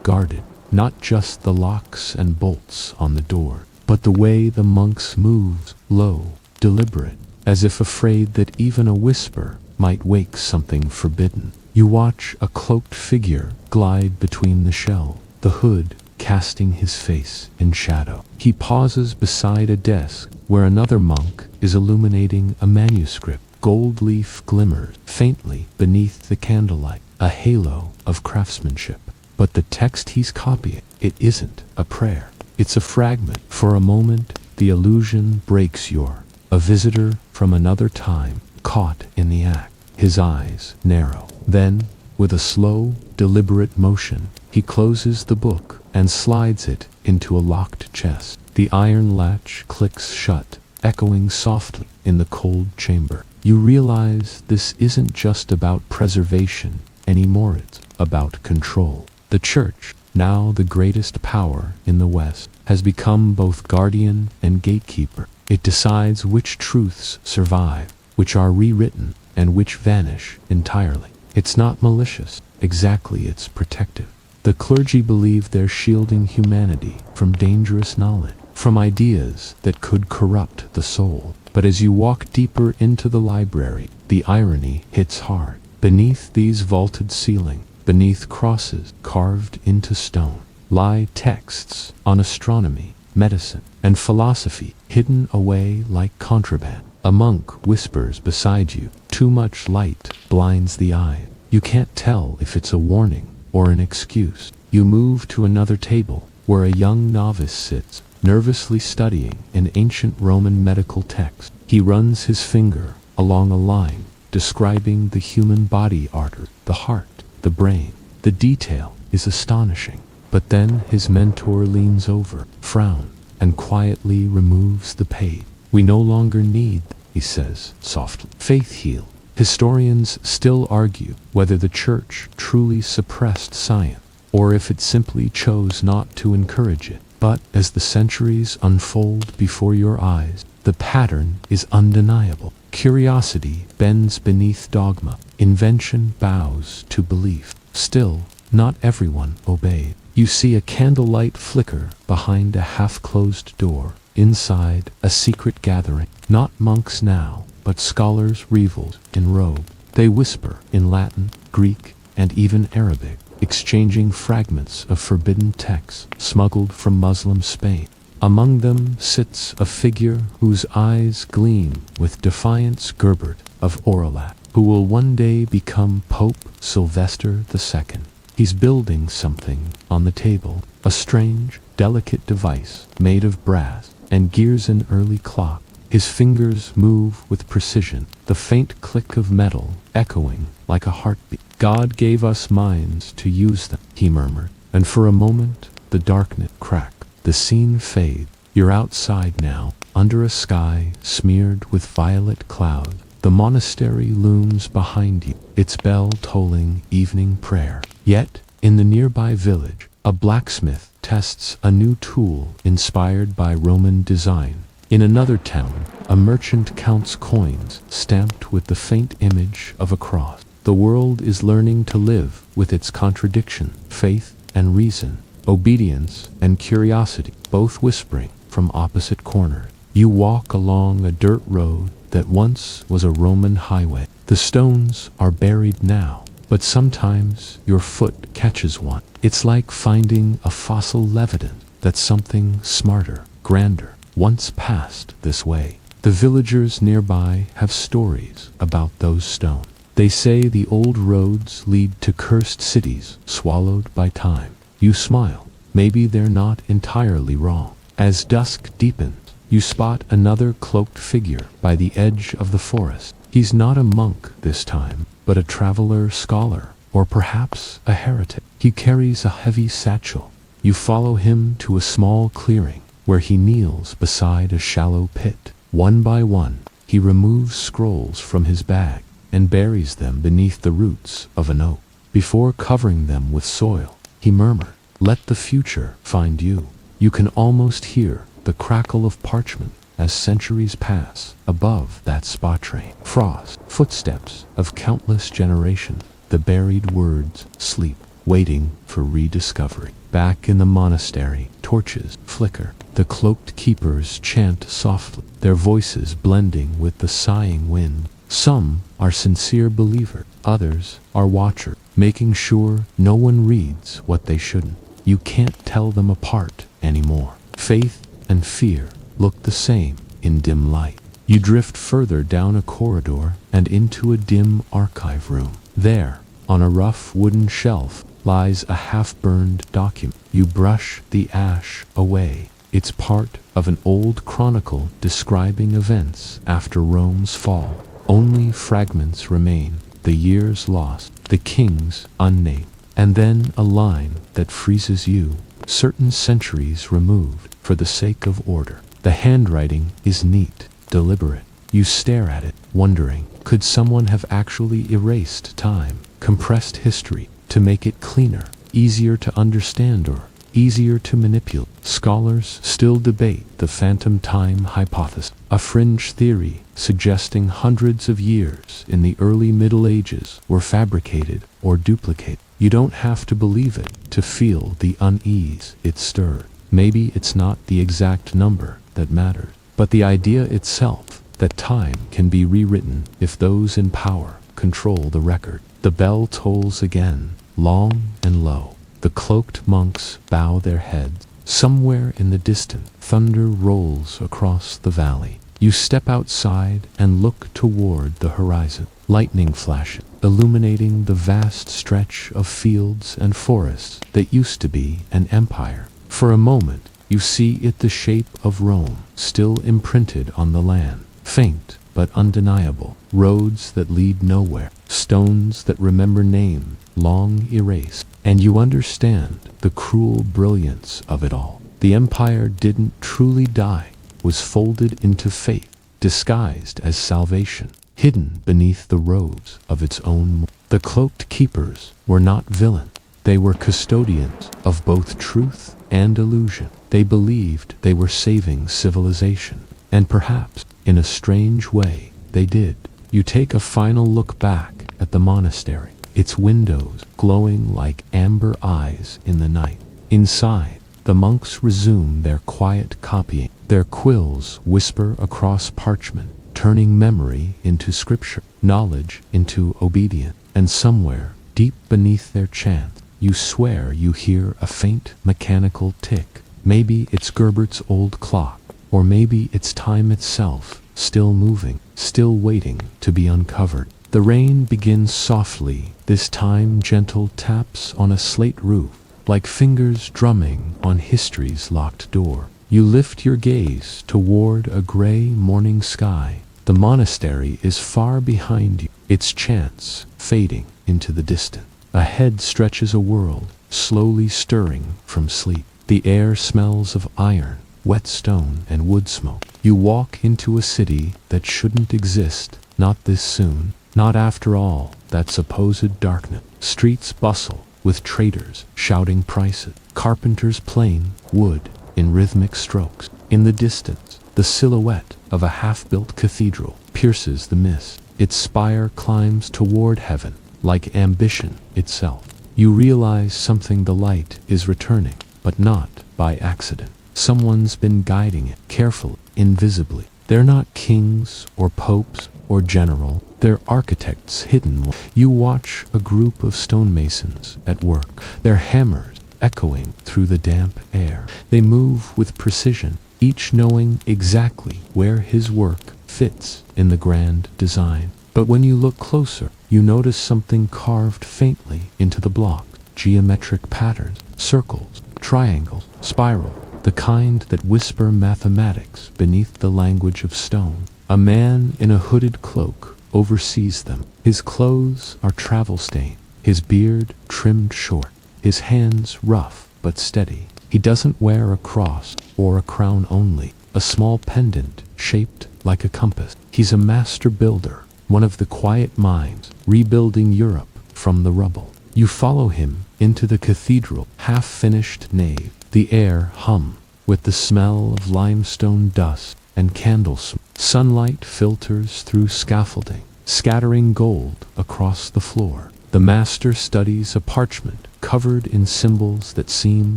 guarded. Not just the locks and bolts on the door, but the way the monks move, low, deliberate, as if afraid that even a whisper might wake something forbidden. You watch a cloaked figure glide between the shelves, the hood casting his face in shadow. He pauses beside a desk where another monk is illuminating a manuscript. Gold leaf glimmers faintly beneath the candlelight, a halo of craftsmanship. But the text he's copying, it isn't a prayer. It's a fragment. For a moment, the illusion breaks. You're a visitor from another time, caught in the act. His eyes narrow. Then, with a slow, deliberate motion, he closes the book and slides it into a locked chest. The iron latch clicks shut, echoing softly in the cold chamber. You realize this isn't just about preservation anymore, it's about control. The Church, now the greatest power in the West, has become both guardian and gatekeeper. It decides which truths survive, which are rewritten, and which vanish entirely. It's not malicious, exactly, it's protective. The clergy believe they're shielding humanity from dangerous knowledge, from ideas that could corrupt the soul. But as you walk deeper into the library, the irony hits hard. Beneath these vaulted ceilings, beneath crosses carved into stone, lie texts on astronomy, medicine, and philosophy, hidden away like contraband. A monk whispers beside you, "Too much light blinds the eye." You can't tell if it's a warning or an excuse. You move to another table, where a young novice sits, nervously studying an ancient Roman medical text. He runs his finger along a line, describing the human body artery, the heart, the brain. The detail is astonishing. But then his mentor leans over, frowns, and quietly removes the page. "We no longer need," he says softly. "Faith heals." Historians still argue whether the Church truly suppressed science, or if it simply chose not to encourage it. But as the centuries unfold before your eyes, the pattern is undeniable. Curiosity bends beneath dogma. Invention bows to belief. Still, not everyone obeyed. You see a candlelight flicker behind a half-closed door. Inside, a secret gathering. Not monks now, but scholars reveled in robes. They whisper in Latin, Greek, and even Arabic, exchanging fragments of forbidden texts smuggled from Muslim Spain. Among them sits a figure whose eyes gleam with defiance. Gerbert of Aurillac, who will one day become Pope Sylvester II. He's building something on the table, a strange, delicate device made of brass and gears, an early clock. His fingers move with precision, the faint click of metal echoing like a heartbeat. "God gave us minds to use them," he murmured, and for a moment the darkness cracked. The scene fades. You're outside now, under a sky smeared with violet clouds. The monastery looms behind you, its bell tolling evening prayer. Yet, in the nearby village, a blacksmith tests a new tool inspired by Roman design. In another town, a merchant counts coins stamped with the faint image of a cross. The world is learning to live with its contradiction. Faith and reason, obedience and curiosity, both whispering from opposite corners. You walk along a dirt road that once was a Roman highway. The stones are buried now, but sometimes your foot catches one. It's like finding a fossil evidence that something smarter, grander, once passed this way. The villagers nearby have stories about those stones. They say the old roads lead to cursed cities swallowed by time. You smile. Maybe they're not entirely wrong. As dusk deepens, you spot another cloaked figure by the edge of the forest. He's not a monk this time, but a traveler scholar, or perhaps a heretic. He carries a heavy satchel. You follow him to a small clearing, where he kneels beside a shallow pit. One by one, he removes scrolls from his bag and buries them beneath the roots of an oak. Before covering them with soil, he murmured, "Let the future find you." You can almost hear the crackle of parchment as centuries pass above that spot train. Frost, footsteps of countless generations, the buried words sleep, waiting for rediscovery. Back in the monastery, torches flicker. The cloaked keepers chant softly, their voices blending with the sighing wind. Some are sincere believers, others are watchers, making sure no one reads what they shouldn't. You can't tell them apart anymore. Faith and fear look the same in dim light. You drift further down a corridor and into a dim archive room. There, on a rough wooden shelf, lies a half-burned document. You brush the ash away. It's part of an old chronicle describing events after Rome's fall. Only fragments remain, the years lost, the kings unnamed, and then a line that freezes you, certain centuries removed for the sake of order. The handwriting is neat, deliberate. You stare at it, wondering, could someone have actually erased time, compressed history, to make it cleaner, easier to understand, or easier to manipulate? Scholars still debate the phantom time hypothesis, a fringe theory suggesting hundreds of years in the early Middle Ages were fabricated or duplicated. You don't have to believe it to feel the unease it stirred. Maybe it's not the exact number that matters, but the idea itself that time can be rewritten if those in power control the record. The bell tolls again, long and low. The cloaked monks bow their heads. Somewhere in the distance, thunder rolls across the valley. You step outside and look toward the horizon. Lightning flashes, illuminating the vast stretch of fields and forests that used to be an empire. For a moment, you see it the shape of Rome, still imprinted on the land. Faint but undeniable. Roads that lead nowhere. Stones that remember names long erased. And you understand the cruel brilliance of it all. The empire didn't truly die, was folded into faith, disguised as salvation, hidden beneath the robes of its own. The cloaked keepers were not villains. They were custodians of both truth and illusion. They believed they were saving civilization. And perhaps, in a strange way, they did. You take a final look back at the monastery, its windows glowing like amber eyes in the night. Inside, the monks resume their quiet copying. Their quills whisper across parchment, turning memory into scripture, knowledge into obedience. And somewhere, deep beneath their chant, you swear you hear a faint mechanical tick. Maybe it's Gerbert's old clock, or maybe it's time itself, still moving, still waiting to be uncovered. The rain begins softly, this time gentle taps on a slate roof, like fingers drumming on history's locked door. You lift your gaze toward a gray morning sky. The monastery is far behind you, its chants fading into the distance. Ahead stretches a world, slowly stirring from sleep. The air smells of iron, wet stone, and wood smoke. You walk into a city that shouldn't exist, not this soon, not after all that supposed darkness. Streets bustle with traders shouting prices, carpenters playing wood in rhythmic strokes. In the distance, the silhouette of a half-built cathedral pierces the mist. Its spire climbs toward heaven, like ambition itself. You realize something: the light is returning, but not by accident. Someone's been guiding it carefully, invisibly. They're not kings or popes or general, they're architects hidden. You watch a group of stonemasons at work, their hammers echoing through the damp air. They move with precision, each knowing exactly where his work fits in the grand design. But when you look closer, you notice something carved faintly into the block: geometric patterns, circles, triangles, spirals, the kind that whisper mathematics beneath the language of stone. A man in a hooded cloak oversees them. His clothes are travel-stained, his beard trimmed short, his hands rough but steady. He doesn't wear a cross or a crown only, a small pendant shaped like a compass. He's a master builder, one of the quiet minds rebuilding Europe from the rubble. You follow him into the cathedral half-finished nave. The air hums with the smell of limestone dust and candle smoke. Sunlight filters through scaffolding, scattering gold across the floor. The master studies a parchment covered in symbols that seem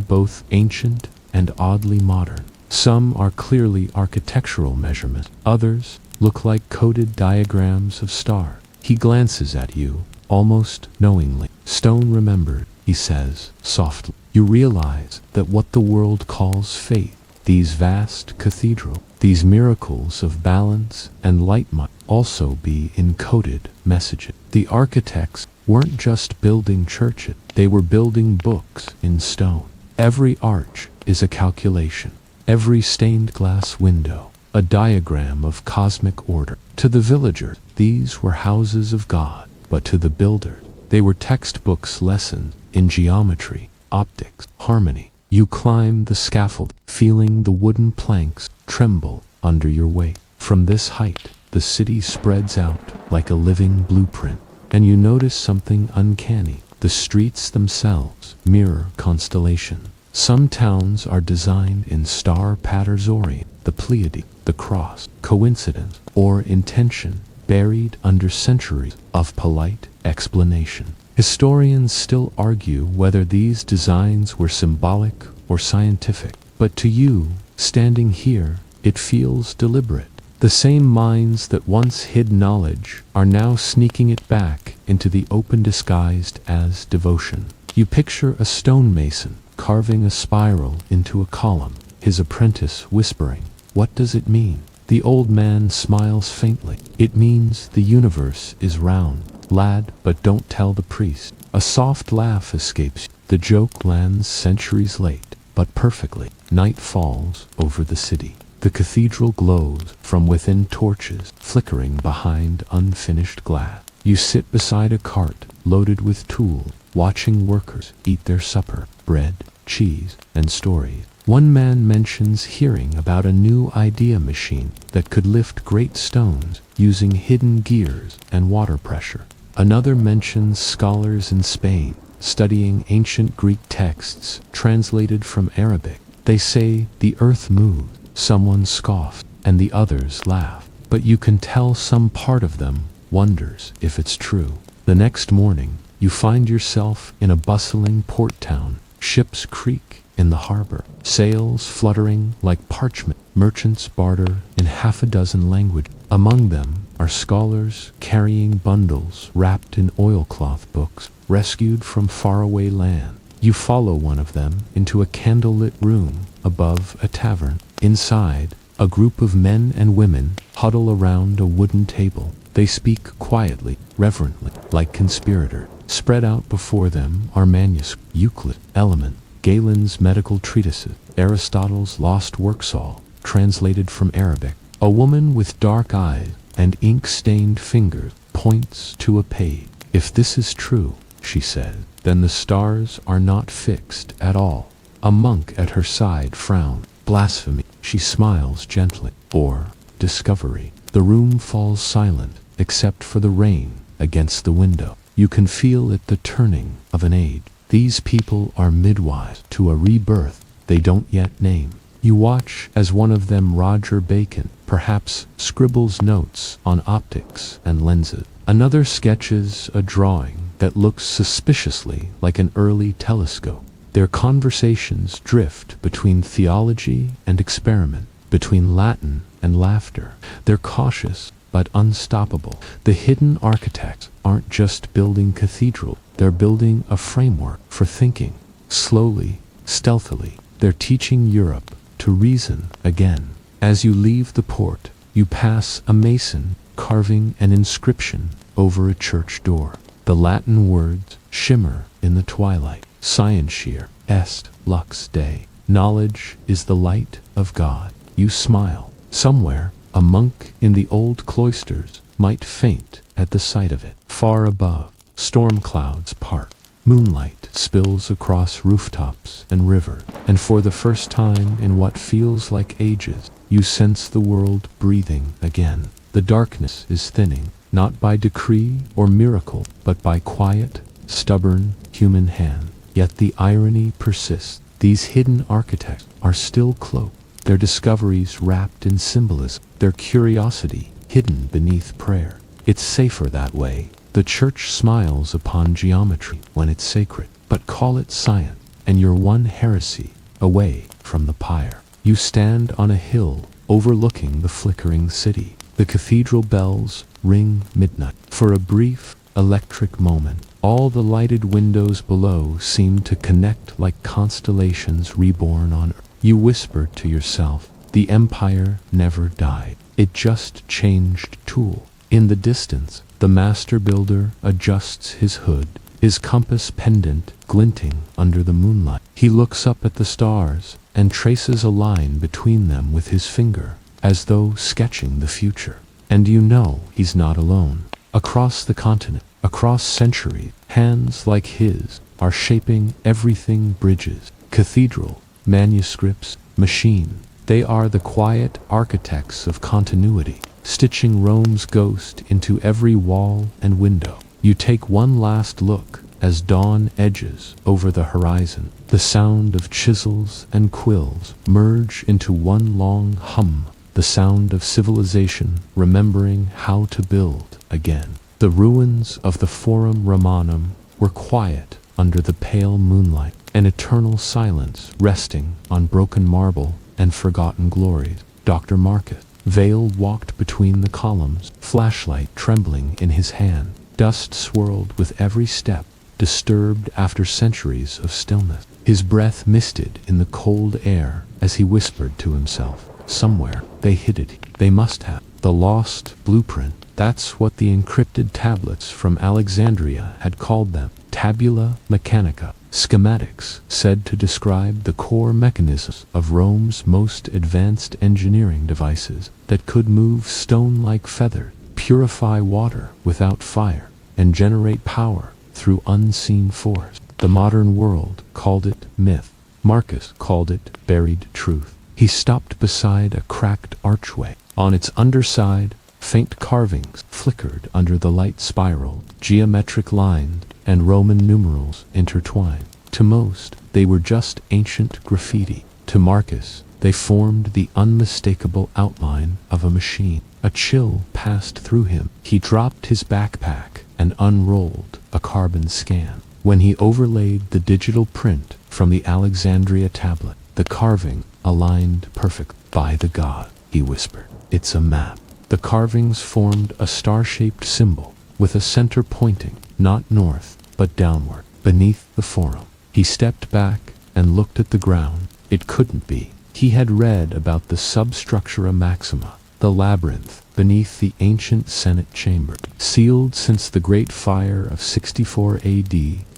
both ancient and oddly modern. Some are clearly architectural measurements, others look like coded diagrams of stars. He glances at you, almost knowingly. "Stone remembered," he says softly. You realize that what the world calls faith, these vast cathedrals, these miracles of balance and light, might also be encoded messages. The architects weren't just building churches, they were building books in stone. Every arch is a calculation, every stained glass window a diagram of cosmic order. To the villagers, these were houses of God, but to the builders, they were textbooks, lessons in geometry, optics, harmony. You climb the scaffold, feeling the wooden planks tremble under your weight. From this height, the city spreads out like a living blueprint, and you notice something uncanny. The streets themselves mirror constellations. Some towns are designed in star patterns: Orion, the Pleiades, the cross. Coincidence or intention buried under centuries of polite explanation. Historians still argue whether these designs were symbolic or scientific, but to you, standing here, it feels deliberate. The same minds that once hid knowledge are now sneaking it back into the open, disguised as devotion. You picture a stonemason carving a spiral into a column, his apprentice whispering, "What does it mean?" The old man smiles faintly. "It means the universe is round, lad, but don't tell the priest." A soft laugh escapes you. The joke lands centuries late, but perfectly. Night falls over the city. The cathedral glows from within, torches flickering behind unfinished glass. You sit beside a cart loaded with tools, watching workers eat their supper: bread, cheese, and stories. One man mentions hearing about a new idea machine that could lift great stones using hidden gears and water pressure. Another mentions scholars in Spain studying ancient Greek texts translated from Arabic. They say the earth moves. Someone scoffs, and the others laugh. But you can tell some part of them wonders if it's true. The next morning, you find yourself in a bustling port town. Ships creak in the harbor, sails fluttering like parchment. Merchants barter in half a dozen languages. Among them are scholars carrying bundles wrapped in oilcloth books, rescued from faraway land. You follow one of them into a candlelit room above a tavern. Inside, a group of men and women huddle around a wooden table. They speak quietly, reverently, like conspirators. Spread out before them are manuscripts: Euclid, Element, Galen's medical treatises, Aristotle's lost works, all translated from Arabic. A woman with dark eyes and ink-stained fingers points to a page. "If this is true," she says, "then the stars are not fixed at all." A monk at her side frowns. "Blasphemy." She smiles gently. "Or discovery." The room falls silent, except for the rain against the window. You can feel it, the turning of an age. These people are midwives to a rebirth they don't yet name. You watch as one of them, Roger Bacon, perhaps, scribbles notes on optics and lenses. Another sketches a drawing that looks suspiciously like an early telescope. Their conversations drift between theology and experiment, between Latin and laughter. They're cautious but unstoppable. The hidden architects aren't just building cathedrals, they're building a framework for thinking. Slowly, stealthily, they're teaching Europe to reason again. As you leave the port, you pass a mason carving an inscription over a church door. The Latin words shimmer in the twilight. Scientia est lux Dei. Knowledge is the light of God. You smile. Somewhere, a monk in the old cloisters might faint at the sight of it. Far above, storm clouds part. Moonlight spills across rooftops and rivers, and for the first time in what feels like ages, you sense the world breathing again. The darkness is thinning, not by decree or miracle, but by quiet, stubborn human hand. Yet the irony persists. These hidden architects are still cloaked, their discoveries wrapped in symbolism, their curiosity hidden beneath prayer. It's safer that way. The church smiles upon geometry when it's sacred, but call it science, and you're one heresy away from the pyre. You stand on a hill overlooking the flickering city. The cathedral bells ring midnight. For a brief, electric moment, all the lighted windows below seem to connect like constellations reborn on earth. You whisper to yourself, the empire never died. It just changed tool. In the distance, the master builder adjusts his hood, his compass pendant glinting under the moonlight. He looks up at the stars and traces a line between them with his finger, as though sketching the future. And you know he's not alone. Across the continent, across centuries, hands like his are shaping everything: bridges, cathedral, manuscripts, machine. They are the quiet architects of continuity, stitching Rome's ghost into every wall and window. You take one last look as dawn edges over the horizon. The sound of chisels and quills merge into one long hum, the sound of civilization remembering how to build again. The ruins of the Forum Romanum were quiet under the pale moonlight, an eternal silence resting on broken marble and forgotten glories. Dr. Marcus, veiled, walked between the columns, flashlight trembling in his hand. Dust swirled with every step, disturbed after centuries of stillness. His breath misted in the cold air as he whispered to himself, somewhere they hid it. They must have. The lost blueprint. That's what the encrypted tablets from Alexandria had called them. Tabula mechanica. Schematics said to describe the core mechanisms of Rome's most advanced engineering devices that could move stone like feathers, purify water without fire, and generate power through unseen force. The modern world called it myth. Marcus called it buried truth. He stopped beside a cracked archway. On its underside, faint carvings flickered under the light spiral, geometric lines and Roman numerals intertwined. To most, they were just ancient graffiti. To Marcus, they formed the unmistakable outline of a machine. A chill passed through him. He dropped his backpack and unrolled a carbon scan. When he overlaid the digital print from the Alexandria tablet, the carving aligned perfect. By the god, he whispered, it's a map. The carvings formed a star-shaped symbol, with a center pointing, not north, but downward, beneath the forum. He stepped back and looked at the ground. It couldn't be. He had read about the substructura maxima, the labyrinth beneath the ancient Senate chamber. Sealed since the Great Fire of 64 AD,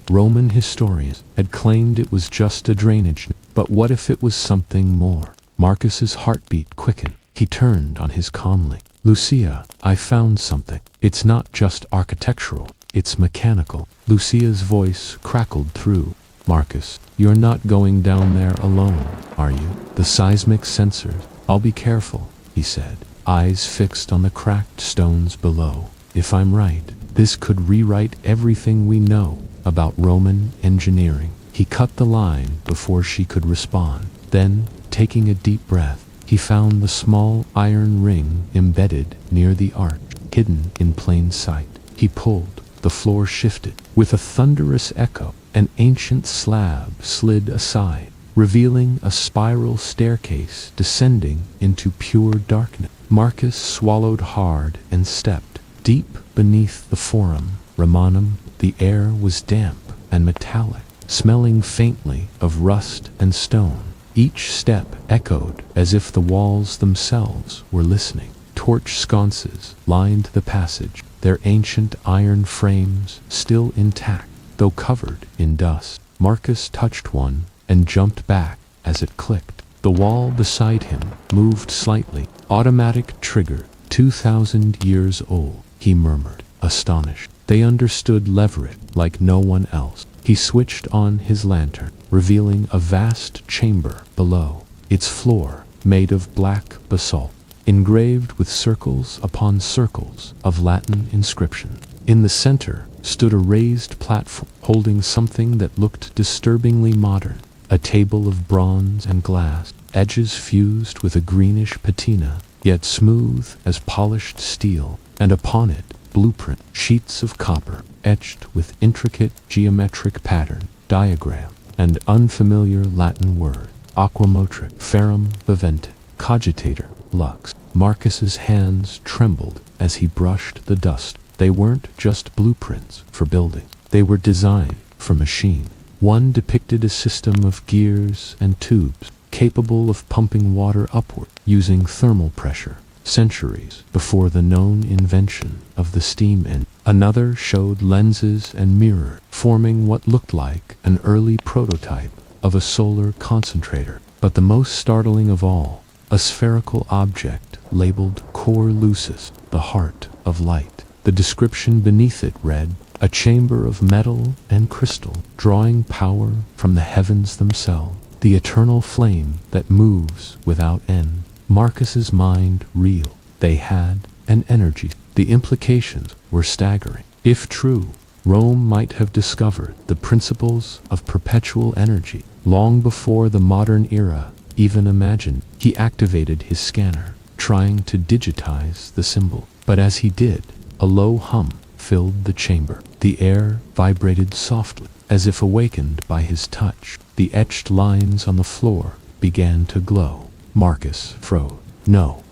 Roman historians had claimed it was just a drainage. But what if it was something more? Marcus's heartbeat quickened. He turned on his calmly. Lucia, I found something. It's not just architectural, it's mechanical. Lucia's voice crackled through. Marcus, you're not going down there alone, are you? The seismic sensors. I'll be careful, he said, eyes fixed on the cracked stones below. If I'm right, this could rewrite everything we know about Roman engineering. He cut the line before she could respond. Then, taking a deep breath, he found the small iron ring embedded near the arch, hidden in plain sight. He pulled, the floor shifted. With a thunderous echo, an ancient slab slid aside, revealing a spiral staircase descending into pure darkness. Marcus swallowed hard and stepped. Deep beneath the Forum Romanum, the air was damp and metallic, smelling faintly of rust and stone. Each step echoed as if the walls themselves were listening. Torch sconces lined the passage, their ancient iron frames still intact, though covered in dust. Marcus touched one and jumped back as it clicked. The wall beside him moved slightly. Automatic trigger, 2,000 years old, he murmured, astonished. They understood leverage like no one else. He switched on his lantern, revealing a vast chamber below, its floor made of black basalt, engraved with circles upon circles of Latin inscription. In the center stood a raised platform holding something that looked disturbingly modern, a table of bronze and glass, edges fused with a greenish patina, yet smooth as polished steel, and upon it blueprint, sheets of copper, etched with intricate geometric pattern, diagram, and unfamiliar Latin word, aquamotric, ferrum vivente, cogitator, lux. Marcus's hands trembled as he brushed the dust. They weren't just blueprints for building. They were designed for machine. One depicted a system of gears and tubes, capable of pumping water upward using thermal pressure, centuries before the known invention of the steam engine. Another showed lenses and mirror, forming what looked like an early prototype of a solar concentrator. But the most startling of all, a spherical object labeled Cor Lucis, the heart of light. The description beneath it read, a chamber of metal and crystal, drawing power from the heavens themselves, the eternal flame that moves without end. Marcus's mind reeled. They had an energy. The implications were staggering. If true, Rome might have discovered the principles of perpetual energy long before the modern era even imagined. He activated his scanner, trying to digitize the symbol. But as he did, a low hum filled the chamber. The air vibrated softly, as if awakened by his touch. The etched lines on the floor began to glow. Marcus froze. No,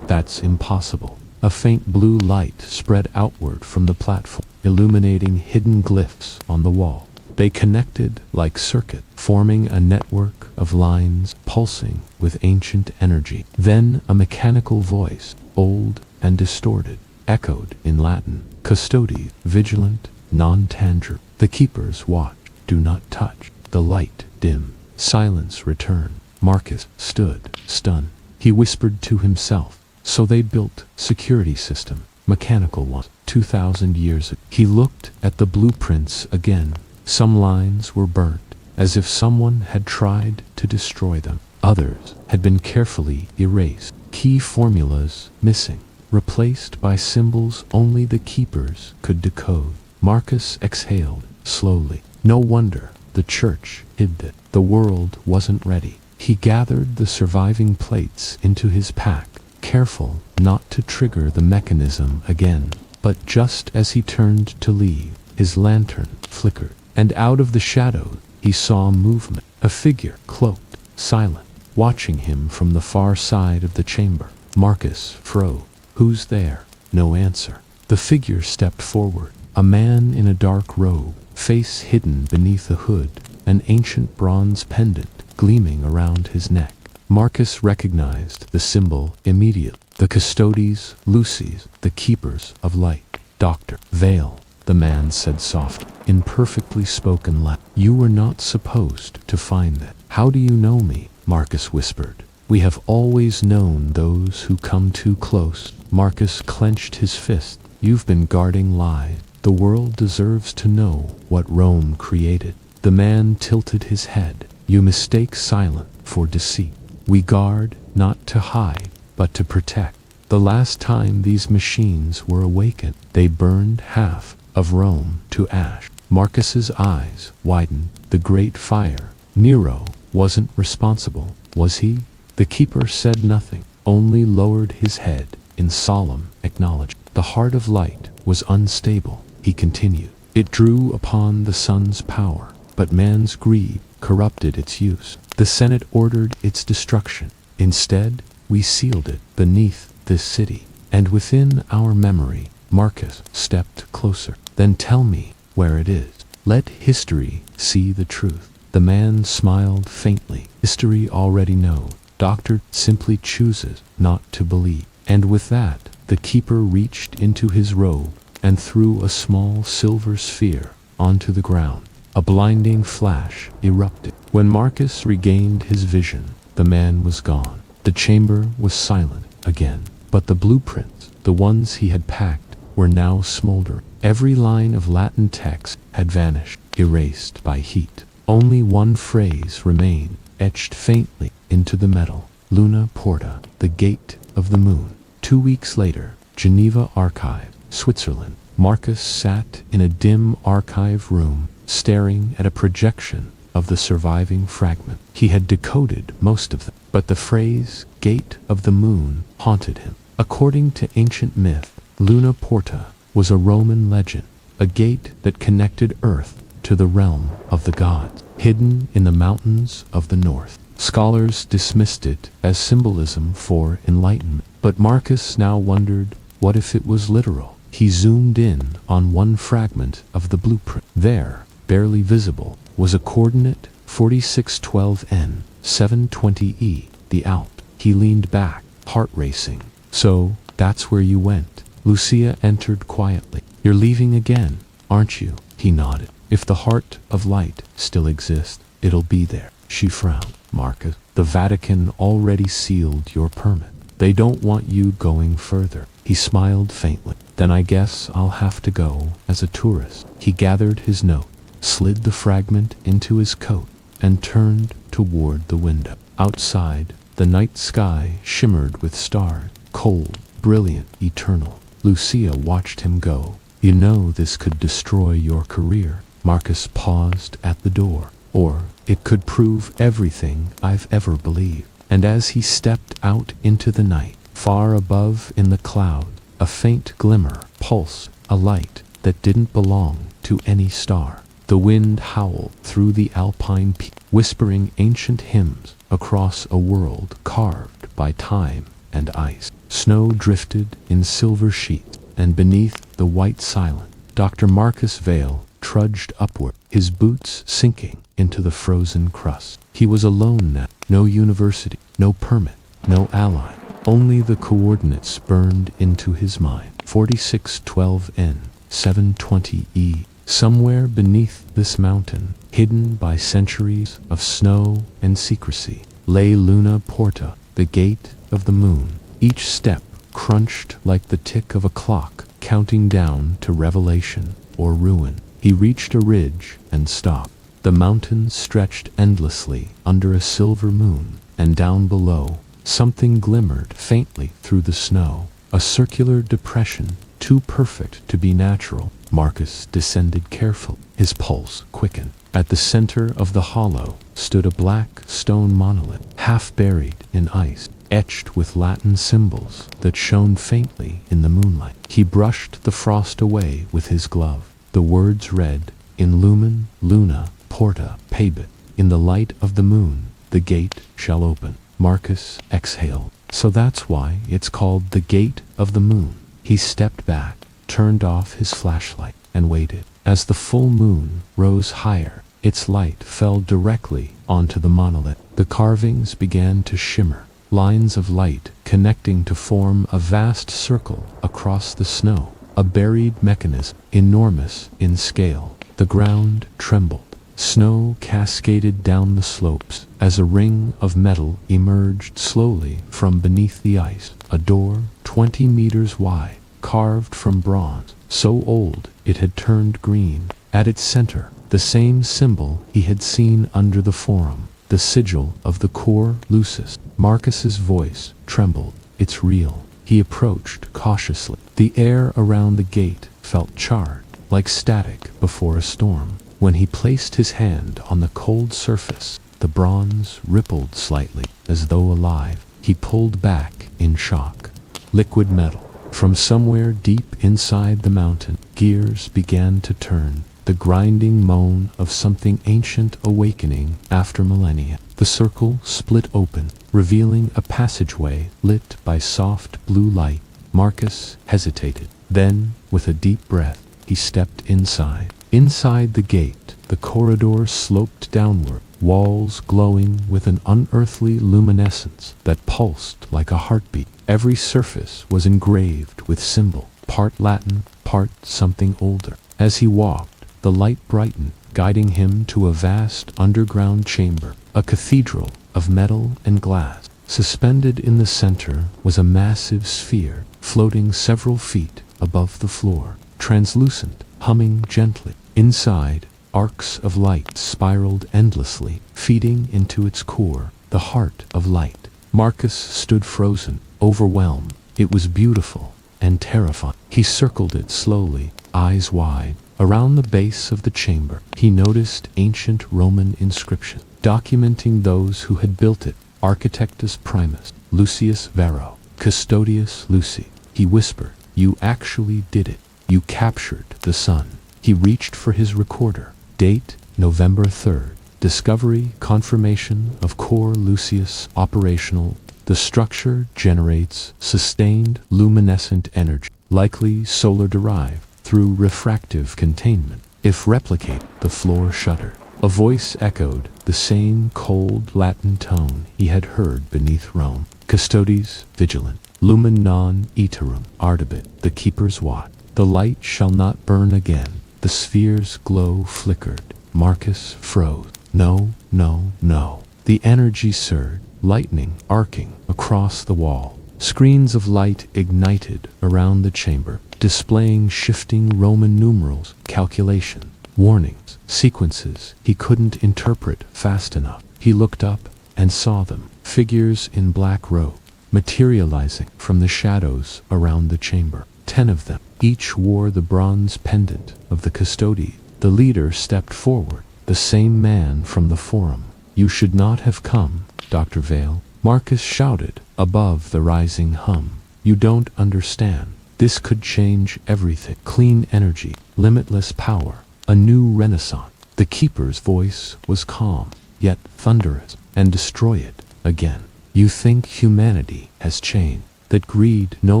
that's impossible. A faint blue light spread outward from the platform, illuminating hidden glyphs on the wall. They connected like circuit, forming a network of lines pulsing with ancient energy. Then a mechanical voice, old and distorted, echoed in Latin, Custodes, vigilant, non-tangible. The keepers watch, do not touch. The light dimmed. Silence returned. Marcus stood, stunned. He whispered to himself, so they built security system, mechanical ones, 2,000 years ago. He looked at the blueprints again. Some lines were burnt, as if someone had tried to destroy them. Others had been carefully erased. Key formulas missing, replaced by symbols only the keepers could decode. Marcus exhaled slowly. No wonder the church hid it. The world wasn't ready. He gathered the surviving plates into his pack, careful not to trigger the mechanism again. But just as he turned to leave, his lantern flickered, and out of the shadows he saw movement. A figure, cloaked, silent, watching him from the far side of the chamber. Marcus froze. Who's there? No answer. The figure stepped forward. A man in a dark robe, face hidden beneath a hood, an ancient bronze pendant gleaming around his neck. Marcus recognized the symbol immediately. The Custodes Lucis, the keepers of light. Dr. Vale, the man said softly, in perfectly spoken Latin. You were not supposed to find that. How do you know me? Marcus whispered. We have always known those who come too close. Marcus clenched his fist. You've been guarding lies. The world deserves to know what Rome created. The man tilted his head. You mistake silence for deceit. We guard not to hide, but to protect. The last time these machines were awakened, they burned half of Rome to ash. Marcus's eyes widened. The great fire. Nero wasn't responsible, was he? The keeper said nothing, only lowered his head in solemn acknowledgement. The heart of light was unstable. he continued. It drew upon the sun's power, but man's greed corrupted its use. The Senate ordered its destruction. Instead, we sealed it beneath this city. And within our memory, Marcus stepped closer. Then tell me where it is. Let history see the truth. The man smiled faintly. History already knows. Doctor simply chooses not to believe. And with that, the keeper reached into his robe and threw a small silver sphere onto the ground. A blinding flash erupted. When Marcus regained his vision, the man was gone. The chamber was silent again, but the blueprints, the ones he had packed, were now smoldering. Every line of Latin text had vanished, erased by heat. Only one phrase remained, etched faintly into the metal. Luna Porta, the gate of the moon. 2 weeks later, Geneva Archive, Switzerland. Marcus sat in a dim archive room, staring at a projection of the surviving fragment. He had decoded most of them, but the phrase, gate of the moon, haunted him. According to ancient myth, Luna Porta was a Roman legend, a gate that connected Earth to the realm of the gods, hidden in the mountains of the north. Scholars dismissed it as symbolism for enlightenment, but Marcus now wondered, what if it was literal? He zoomed in on one fragment of the blueprint. There, barely visible, was a coordinate 4612N, 720E, the Alp. He leaned back, heart racing. So, that's where you went. Lucia entered quietly. You're leaving again, aren't you? He nodded. If the heart of light still exists, it'll be there. She frowned. Marcus, the Vatican already sealed your permit. They don't want you going further. He smiled faintly. Then I guess I'll have to go as a tourist. He gathered his note, slid the fragment into his coat, and turned toward the window. Outside, the night sky shimmered with stars, cold, brilliant, eternal. Lucia watched him go. You know this could destroy your career. Marcus paused at the door. Or it could prove everything I've ever believed. And as he stepped out into the night, far above in the cloud, a faint glimmer pulsed, a light that didn't belong to any star. The wind howled through the alpine peak, whispering ancient hymns across a world carved by time and ice. Snow drifted in silver sheets, and beneath the white silence, Dr. Marcus Vale trudged upward, his boots sinking into the frozen crust. He was alone now. No university, no permit, no ally. Only the coordinates burned into his mind. 4612N, 720E. Somewhere beneath this mountain, hidden by centuries of snow and secrecy, lay Luna Porta, the gate of the moon. Each step crunched like the tick of a clock, counting down to revelation or ruin. He reached a ridge and stopped. The mountains stretched endlessly under a silver moon, and down below, something glimmered faintly through the snow. A circular depression, too perfect to be natural. Marcus descended carefully. His pulse quickened. At the center of the hollow stood a black stone monolith, half buried in ice, etched with Latin symbols that shone faintly in the moonlight. He brushed the frost away with his glove. The words read, In lumen luna porta pabit. In the light of the moon, the gate shall open. Marcus exhaled. So that's why it's called the Gate of the Moon. He stepped back, turned off his flashlight, and waited. As the full moon rose higher, its light fell directly onto the monolith. The carvings began to shimmer, lines of light connecting to form a vast circle across the snow. A buried mechanism, enormous in scale. The ground trembled. Snow cascaded down the slopes as a ring of metal emerged slowly from beneath the ice. A door 20 meters wide, carved from bronze, so old it had turned green. At its center, the same symbol he had seen under the forum, the sigil of the Cor Lucis. Marcus's voice trembled. It's real. He approached cautiously. The air around the gate felt charred, like static before a storm. When he placed his hand on the cold surface, the bronze rippled slightly, as though alive. He pulled back in shock. Liquid metal. From somewhere deep inside the mountain gears began to turn, the grinding moan of something ancient awakening after millennia. The circle split open, revealing a passageway lit by soft blue light. Marcus hesitated. Then, with a deep breath, he stepped inside. Inside the gate, the corridor sloped downward, walls glowing with an unearthly luminescence that pulsed like a heartbeat. Every surface was engraved with symbol, part Latin, part something older. As he walked, the light brightened, guiding him to a vast underground chamber, a cathedral of metal and glass. Suspended in the center was a massive sphere, floating several feet above the floor, translucent, humming gently. Inside, arcs of light spiraled endlessly, feeding into its core, the heart of light. Marcus stood frozen, overwhelmed. It was beautiful and terrifying. He circled it slowly, eyes wide. Around the base of the chamber, he noticed ancient Roman inscriptions, documenting those who had built it. Architectus Primus, Lucius Varro, Custodius Luci. He whispered, "You actually did it. You captured the sun." He reached for his recorder. Date, November 3rd. Discovery, confirmation of core Lucius operational. The structure generates sustained luminescent energy, likely solar-derived, through refractive containment. If replicated, the floor shuddered. A voice echoed the same cold Latin tone he had heard beneath Rome. Custodes vigilant, lumen non iterum ardebit, the keeper's watch. The light shall not burn again. The sphere's glow flickered. Marcus froze. No, no, no. The energy surged, lightning arcing across the wall. Screens of light ignited around the chamber, displaying shifting Roman numerals, calculations, warnings, sequences he couldn't interpret fast enough. He looked up and saw them, figures in black robes, materializing from the shadows around the chamber. 10 of them. Each wore the bronze pendant of the custodian. The leader stepped forward, the same man from the forum. "You should not have come, Dr. Vale," Marcus shouted above the rising hum. "You don't understand. This could change everything. Clean energy, limitless power, a new renaissance." The keeper's voice was calm, yet thunderous. "And destroy it again. You think humanity has changed, that greed no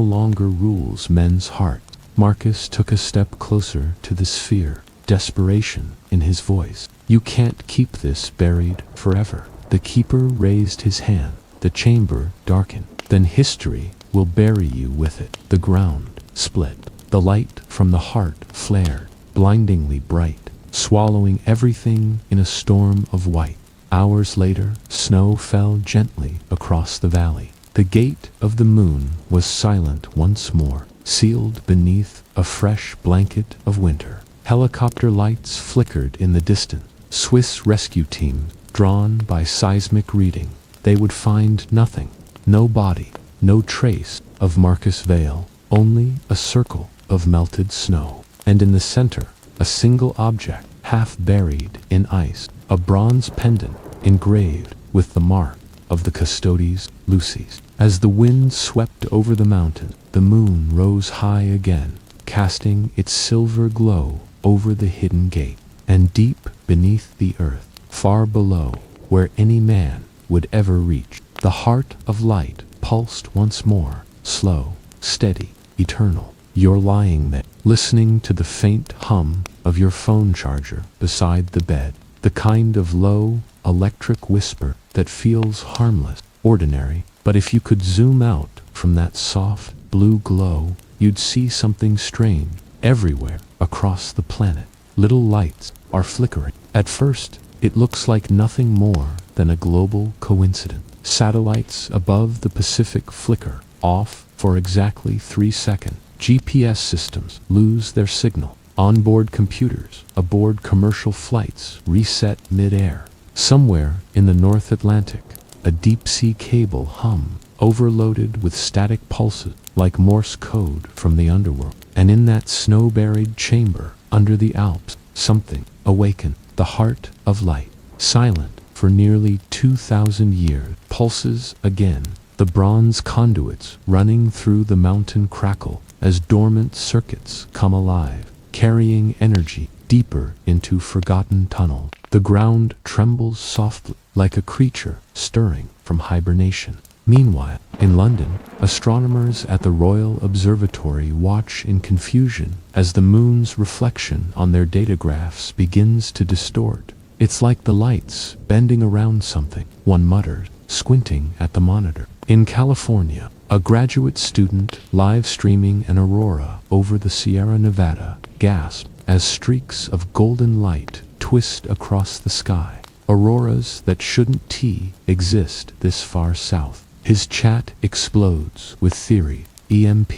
longer rules men's hearts." Marcus took a step closer to the sphere, desperation in his voice. "You can't keep this buried forever." The keeper raised his hand. The chamber darkened. "Then history will bury you with it." The ground split. The light from the heart flared, blindingly bright, swallowing everything in a storm of white. Hours later, snow fell gently across the valley. The gate of the moon was silent once more, sealed beneath a fresh blanket of winter. Helicopter lights flickered in the distance. Swiss rescue teams, drawn by seismic reading. They would find nothing. No body, no trace of Marcus Vale, only a circle of melted snow. And in the center, a single object, half buried in ice, a bronze pendant engraved with the mark of the Custodes Lucis. As the wind swept over the mountain, the moon rose high again, casting its silver glow over the hidden gate. And deep beneath the earth, far below, where any man would ever reach, the heart of light pulsed once more, slow, steady, eternal. You're lying there, listening to the faint hum of your phone charger beside the bed, the kind of low, electric whisper that feels harmless, ordinary, but if you could zoom out from that soft, blue glow, you'd see something strange everywhere across the planet. Little lights are flickering. At first, it looks like nothing more than a global coincidence. Satellites above the Pacific flicker, off for exactly 3 seconds. GPS systems lose their signal. Onboard computers aboard commercial flights reset mid-air. Somewhere in the North Atlantic, a deep-sea cable hum, overloaded with static pulses like Morse code from the underworld. And in that snow-buried chamber under the Alps, something awakened. The heart of light, silent for nearly 2,000 years, pulses again. The bronze conduits running through the mountain crackle as dormant circuits come alive, carrying energy deeper into forgotten tunnels. The ground trembles softly, like a creature stirring from hibernation. Meanwhile, in London, astronomers at the Royal Observatory watch in confusion as the moon's reflection on their datagraphs begins to distort. It's like the lights bending around something, one mutters, squinting at the monitor. In California, a graduate student live streaming an aurora over the Sierra Nevada gasps as streaks of golden light twist across the sky. Auroras that shouldn't exist this far south. His chat explodes with theory, EMP,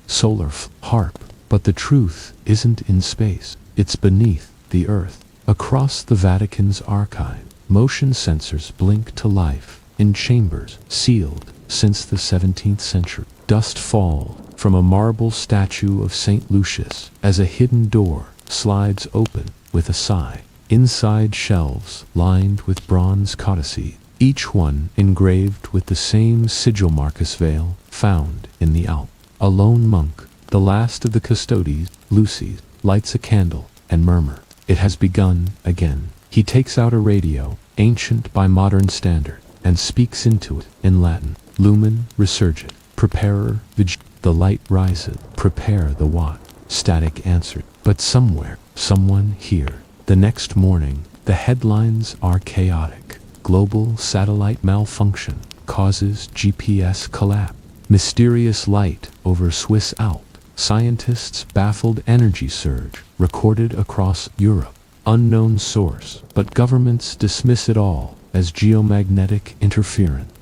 solar HARP, but the truth isn't in space, it's beneath the earth. Across the Vatican's archive, motion sensors blink to life in chambers sealed since the 17th century. Dust falls from a marble statue of St. Lucius as a hidden door slides open with a sigh. Inside shelves lined with bronze codices, each one engraved with the same sigil Marcus Vale found in the Alps. A lone monk, the last of the custodies, Lucy's, lights a candle and murmurs, "It has begun again." He takes out a radio, ancient by modern standard, and speaks into it in Latin. Lumen resurgit, preparer vig. The light rises, prepare the watch. Static answered, but somewhere, someone here. The next morning, the headlines are chaotic. Global satellite malfunction causes GPS collapse. Mysterious light over Swiss Alps. Scientists baffled energy surge recorded across Europe. Unknown source, but governments dismiss it all as geomagnetic interference.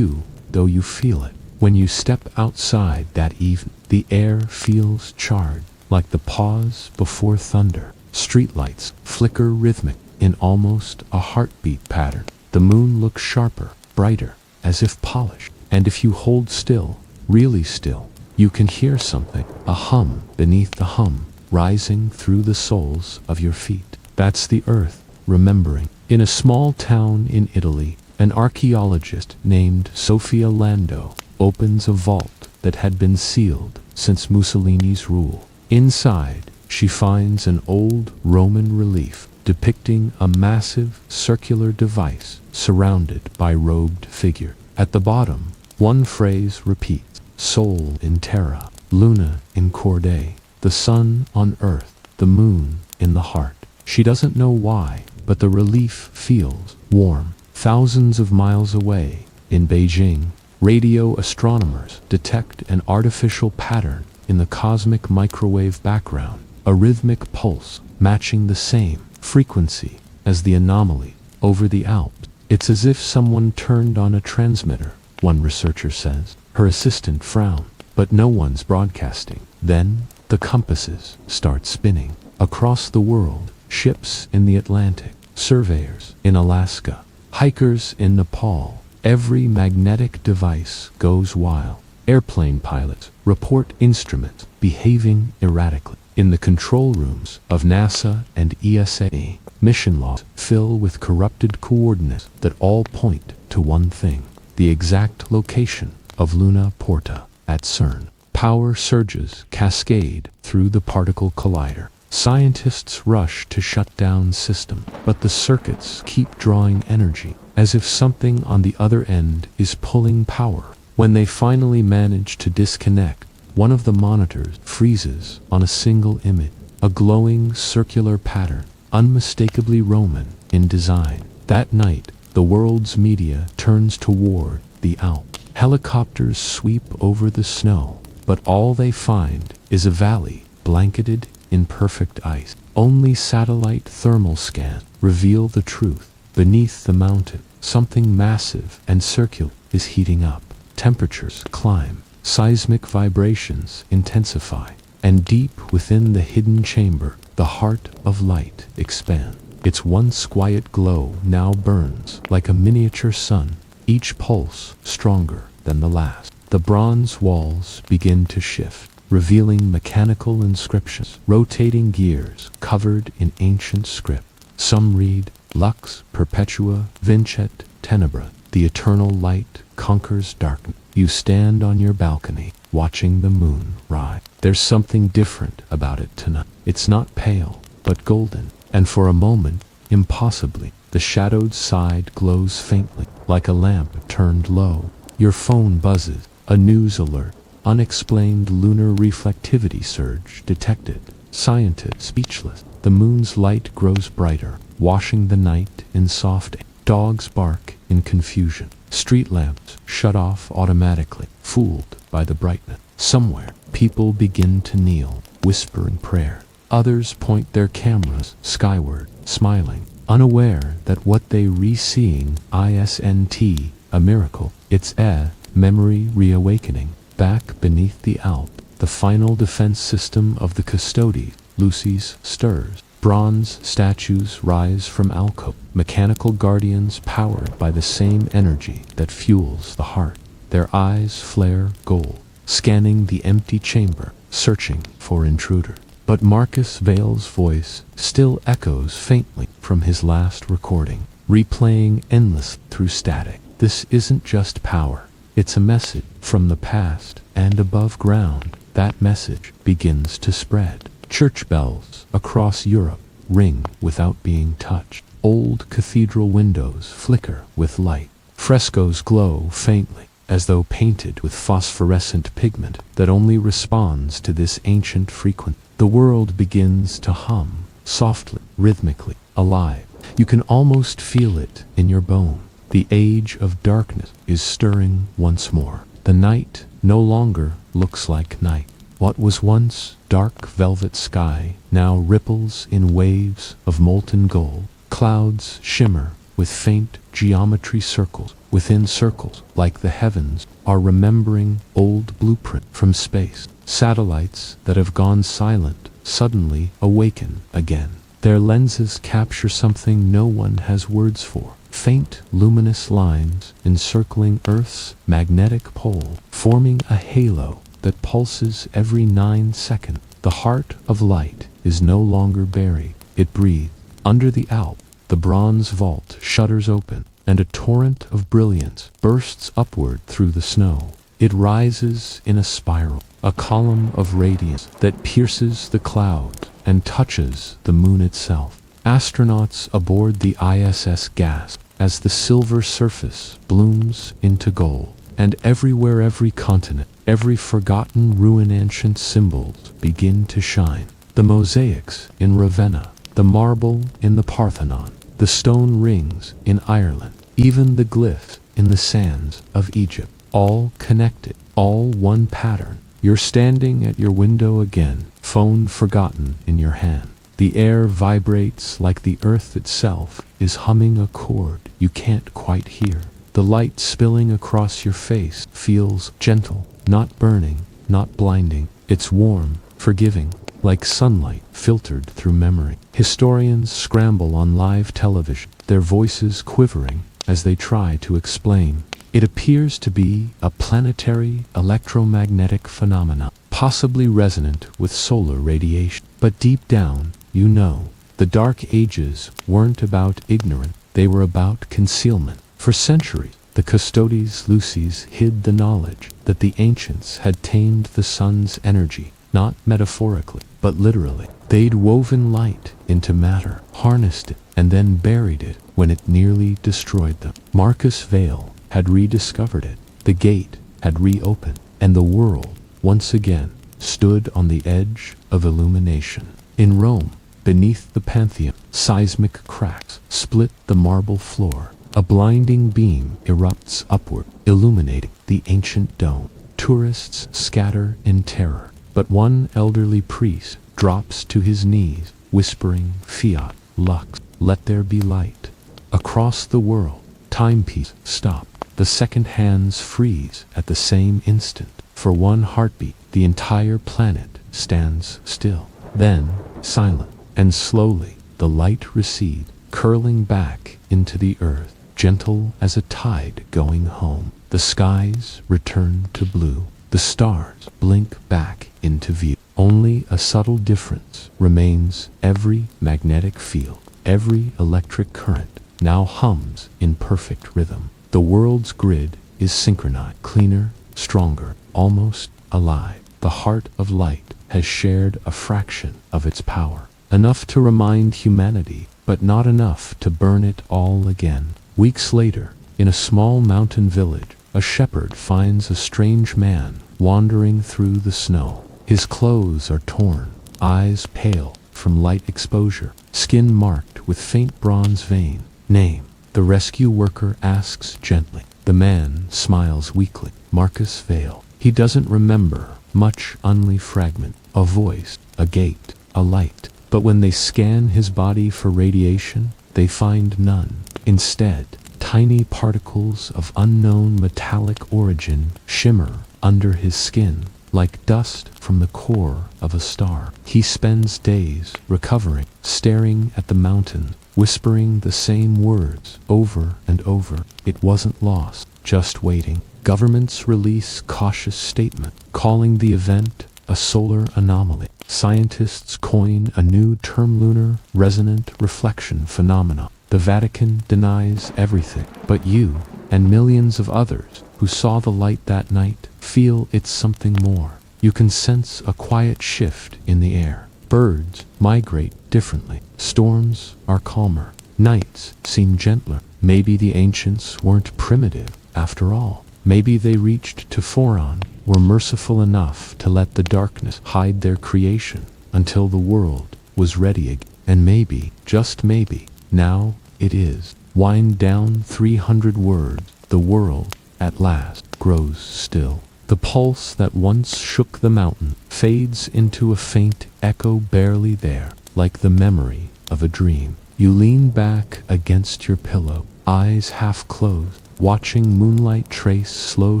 Though you feel it. When you step outside that evening, the air feels charged, like the pause before thunder. Streetlights flicker rhythmic in almost a heartbeat pattern. The moon looks sharper, brighter, as if polished. And if you hold still, really still, you can hear something, a hum beneath the hum, rising through the soles of your feet. That's the earth, remembering. In a small town in Italy, an archaeologist named Sofia Lando opens a vault that had been sealed since Mussolini's rule. Inside, she finds an old Roman relief depicting a massive circular device surrounded by robed figures. At the bottom, one phrase repeats, Sol in terra, luna in corde, the sun on earth, the moon in the heart. She doesn't know why, but the relief feels warm. Thousands of miles away, in Beijing, radio astronomers detect an artificial pattern in the cosmic microwave background, a rhythmic pulse matching the same frequency as the anomaly over the Alps. It's as if someone turned on a transmitter, one researcher says. Her assistant frowned, but no one's broadcasting. Then, the compasses start spinning. Across the world, ships in the Atlantic, surveyors in Alaska, hikers in Nepal, every magnetic device goes wild. Airplane pilots report instruments behaving erratically. In the control rooms of NASA and ESA, mission logs fill with corrupted coordinates that all point to one thing, the exact location of Luna Porta at CERN. Power surges cascade through the particle collider. Scientists rush to shut down system, but the circuits keep drawing energy, as if something on the other end is pulling power. When they finally manage to disconnect, one of the monitors freezes on a single image, a glowing circular pattern, unmistakably Roman in design. That night, the world's media turns toward the Alps. Helicopters sweep over the snow, but all they find is a valley blanketed in perfect ice. Only satellite thermal scans reveal the truth. Beneath the mountain, something massive and circular is heating up. Temperatures climb, seismic vibrations intensify, and deep within the hidden chamber, the heart of light expands. Its once quiet glow now burns like a miniature sun, each pulse stronger than the last. The bronze walls begin to shift, revealing mechanical inscriptions, rotating gears covered in ancient script. Some read, Lux perpetua vincet tenebra, the eternal light conquers darkness. You stand on your balcony, watching the moon rise. There's something different about it tonight. It's not pale, but golden, and for a moment, impossibly, the shadowed side glows faintly, like a lamp turned low. Your phone buzzes, a news alert, unexplained lunar reflectivity surge detected. Scientists speechless. The moon's light grows brighter, washing the night in soft air. Dogs bark in confusion. Street lamps shut off automatically, fooled by the brightness. Somewhere, people begin to kneel, whispering prayer. Others point their cameras skyward, smiling, unaware that what they re-seeing isn't a miracle. It's a memory reawakening. Back beneath the Alp, the final defense system of the custody, Lucy's stirs. Bronze statues rise from alcove, mechanical guardians powered by the same energy that fuels the heart. Their eyes flare gold, scanning the empty chamber, searching for intruder. But Marcus Vale's voice still echoes faintly from his last recording, replaying endless through static. This isn't just power, it's a message from the past, and above ground, that message begins to spread. Church bells across Europe ring without being touched. Old cathedral windows flicker with light. Frescoes glow faintly, as though painted with phosphorescent pigment that only responds to this ancient frequency. The world begins to hum, softly, rhythmically, alive. You can almost feel it in your bone. The age of darkness is stirring once more. The night no longer looks like night. What was once dark velvet sky now ripples in waves of molten gold. Clouds shimmer with faint geometry circles within circles, like the heavens are remembering old blueprint from space. Satellites that have gone silent suddenly awaken again. Their lenses capture something no one has words for. Faint luminous lines encircling Earth's magnetic pole, forming a halo that pulses every 9 seconds. The heart of light is no longer buried, it breathes. Under the Alp, the bronze vault shutters open, and a torrent of brilliance bursts upward through the snow. It rises in a spiral, a column of radiance that pierces the clouds and touches the moon itself. Astronauts aboard the ISS gasp as the silver surface blooms into gold, and everywhere, every continent, every forgotten ruin, ancient symbols begin to shine. The mosaics in Ravenna, the marble in the Parthenon, the stone rings in Ireland, even the glyphs in the sands of Egypt, all connected, all one pattern. You're standing at your window again, phone forgotten in your hand. The air vibrates like the earth itself is humming a chord you can't quite hear. The light spilling across your face feels gentle, not burning, not blinding. It's warm, forgiving, like sunlight filtered through memory. Historians scramble on live television, their voices quivering as they try to explain. It appears to be a planetary electromagnetic phenomenon, possibly resonant with solar radiation. But deep down, you know, the Dark Ages weren't about ignorance, they were about concealment. For centuries, the Custodes Lucis hid the knowledge that the ancients had tamed the sun's energy, not metaphorically, but literally. They'd woven light into matter, harnessed it, and then buried it when it nearly destroyed them. Marcus Vale had rediscovered it. The gate had reopened, and the world, once again, stood on the edge of illumination. In Rome, beneath the Pantheon, seismic cracks split the marble floor. A blinding beam erupts upward, illuminating the ancient dome. Tourists scatter in terror, but one elderly priest drops to his knees, whispering, "Fiat, lux, let there be light." Across the world, timepieces stop. The second hands freeze at the same instant. For one heartbeat, the entire planet stands still. Then, silent, and slowly, the light recedes, curling back into the earth, gentle as a tide going home. The skies return to blue. The stars blink back into view. Only a subtle difference remains. Every magnetic field, every electric current now hums in perfect rhythm. The world's grid is synchronized, cleaner, stronger, almost alive. The heart of light has shared a fraction of its power, enough to remind humanity, but not enough to burn it all again. Weeks later, in a small mountain village, a shepherd finds a strange man wandering through the snow. His clothes are torn, eyes pale from light exposure, skin marked with faint bronze vein. Name? The rescue worker asks gently. The man smiles weakly. Marcus Vale. He doesn't remember much, only fragment. A voice, a gate, a light. But when they scan his body for radiation, they find none. Instead, tiny particles of unknown metallic origin shimmer under his skin, like dust from the core of a star. He spends days recovering, staring at the mountain, whispering the same words over and over. It wasn't lost, just waiting. Governments release cautious statement, calling the event a solar anomaly. Scientists coin a new term, lunar resonant reflection phenomena. The Vatican denies everything, but you and millions of others who saw the light that night feel it's something more. You can sense a quiet shift in the air. Birds migrate differently. Storms are calmer. Nights seem gentler. Maybe the ancients weren't primitive after all. Maybe they reached to Foron, were merciful enough to let the darkness hide their creation until the world was ready again. And maybe, just maybe, now it is. Wind down 300 words. The world, at last, grows still. The pulse that once shook the mountain fades into a faint echo, barely there, like the memory of a dream. You lean back against your pillow, eyes half closed, watching moonlight trace slow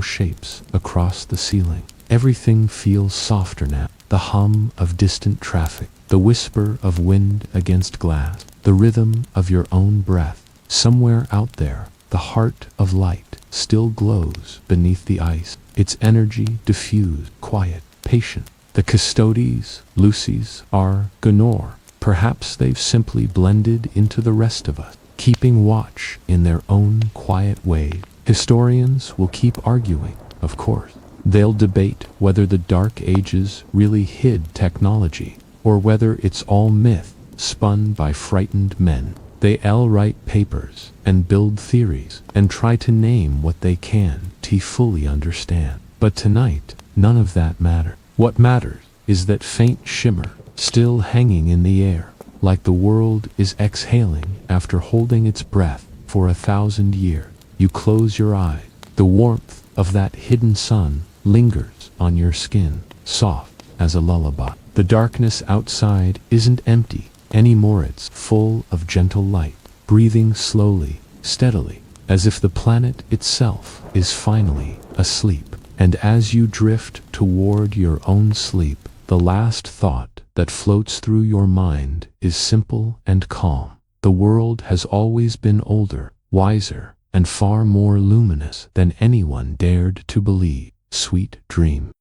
shapes across the ceiling. Everything feels softer now. The hum of distant traffic, the whisper of wind against glass, the rhythm of your own breath. Somewhere out there, the heart of light still glows beneath the ice, its energy diffused, quiet, patient. The custodies, Lucy's, are Gunor. Perhaps they've simply blended into the rest of us, keeping watch in their own quiet way. Historians will keep arguing, of course. They'll debate whether the Dark Ages really hid technology, or whether it's all myth, spun by frightened men. They'll write papers, and build theories, and try to name what they can to fully understand. But tonight, none of that matters. What matters is that faint shimmer, still hanging in the air, like the world is exhaling after holding its breath for 1,000 years. You close your eyes. The warmth of that hidden sun lingers on your skin, soft as a lullaby. The darkness outside isn't empty anymore. It's full of gentle light, breathing slowly, steadily, as if the planet itself is finally asleep. And as you drift toward your own sleep, the last thought that floats through your mind is simple and calm. The world has always been older, wiser, and far more luminous than anyone dared to believe. Sweet dream.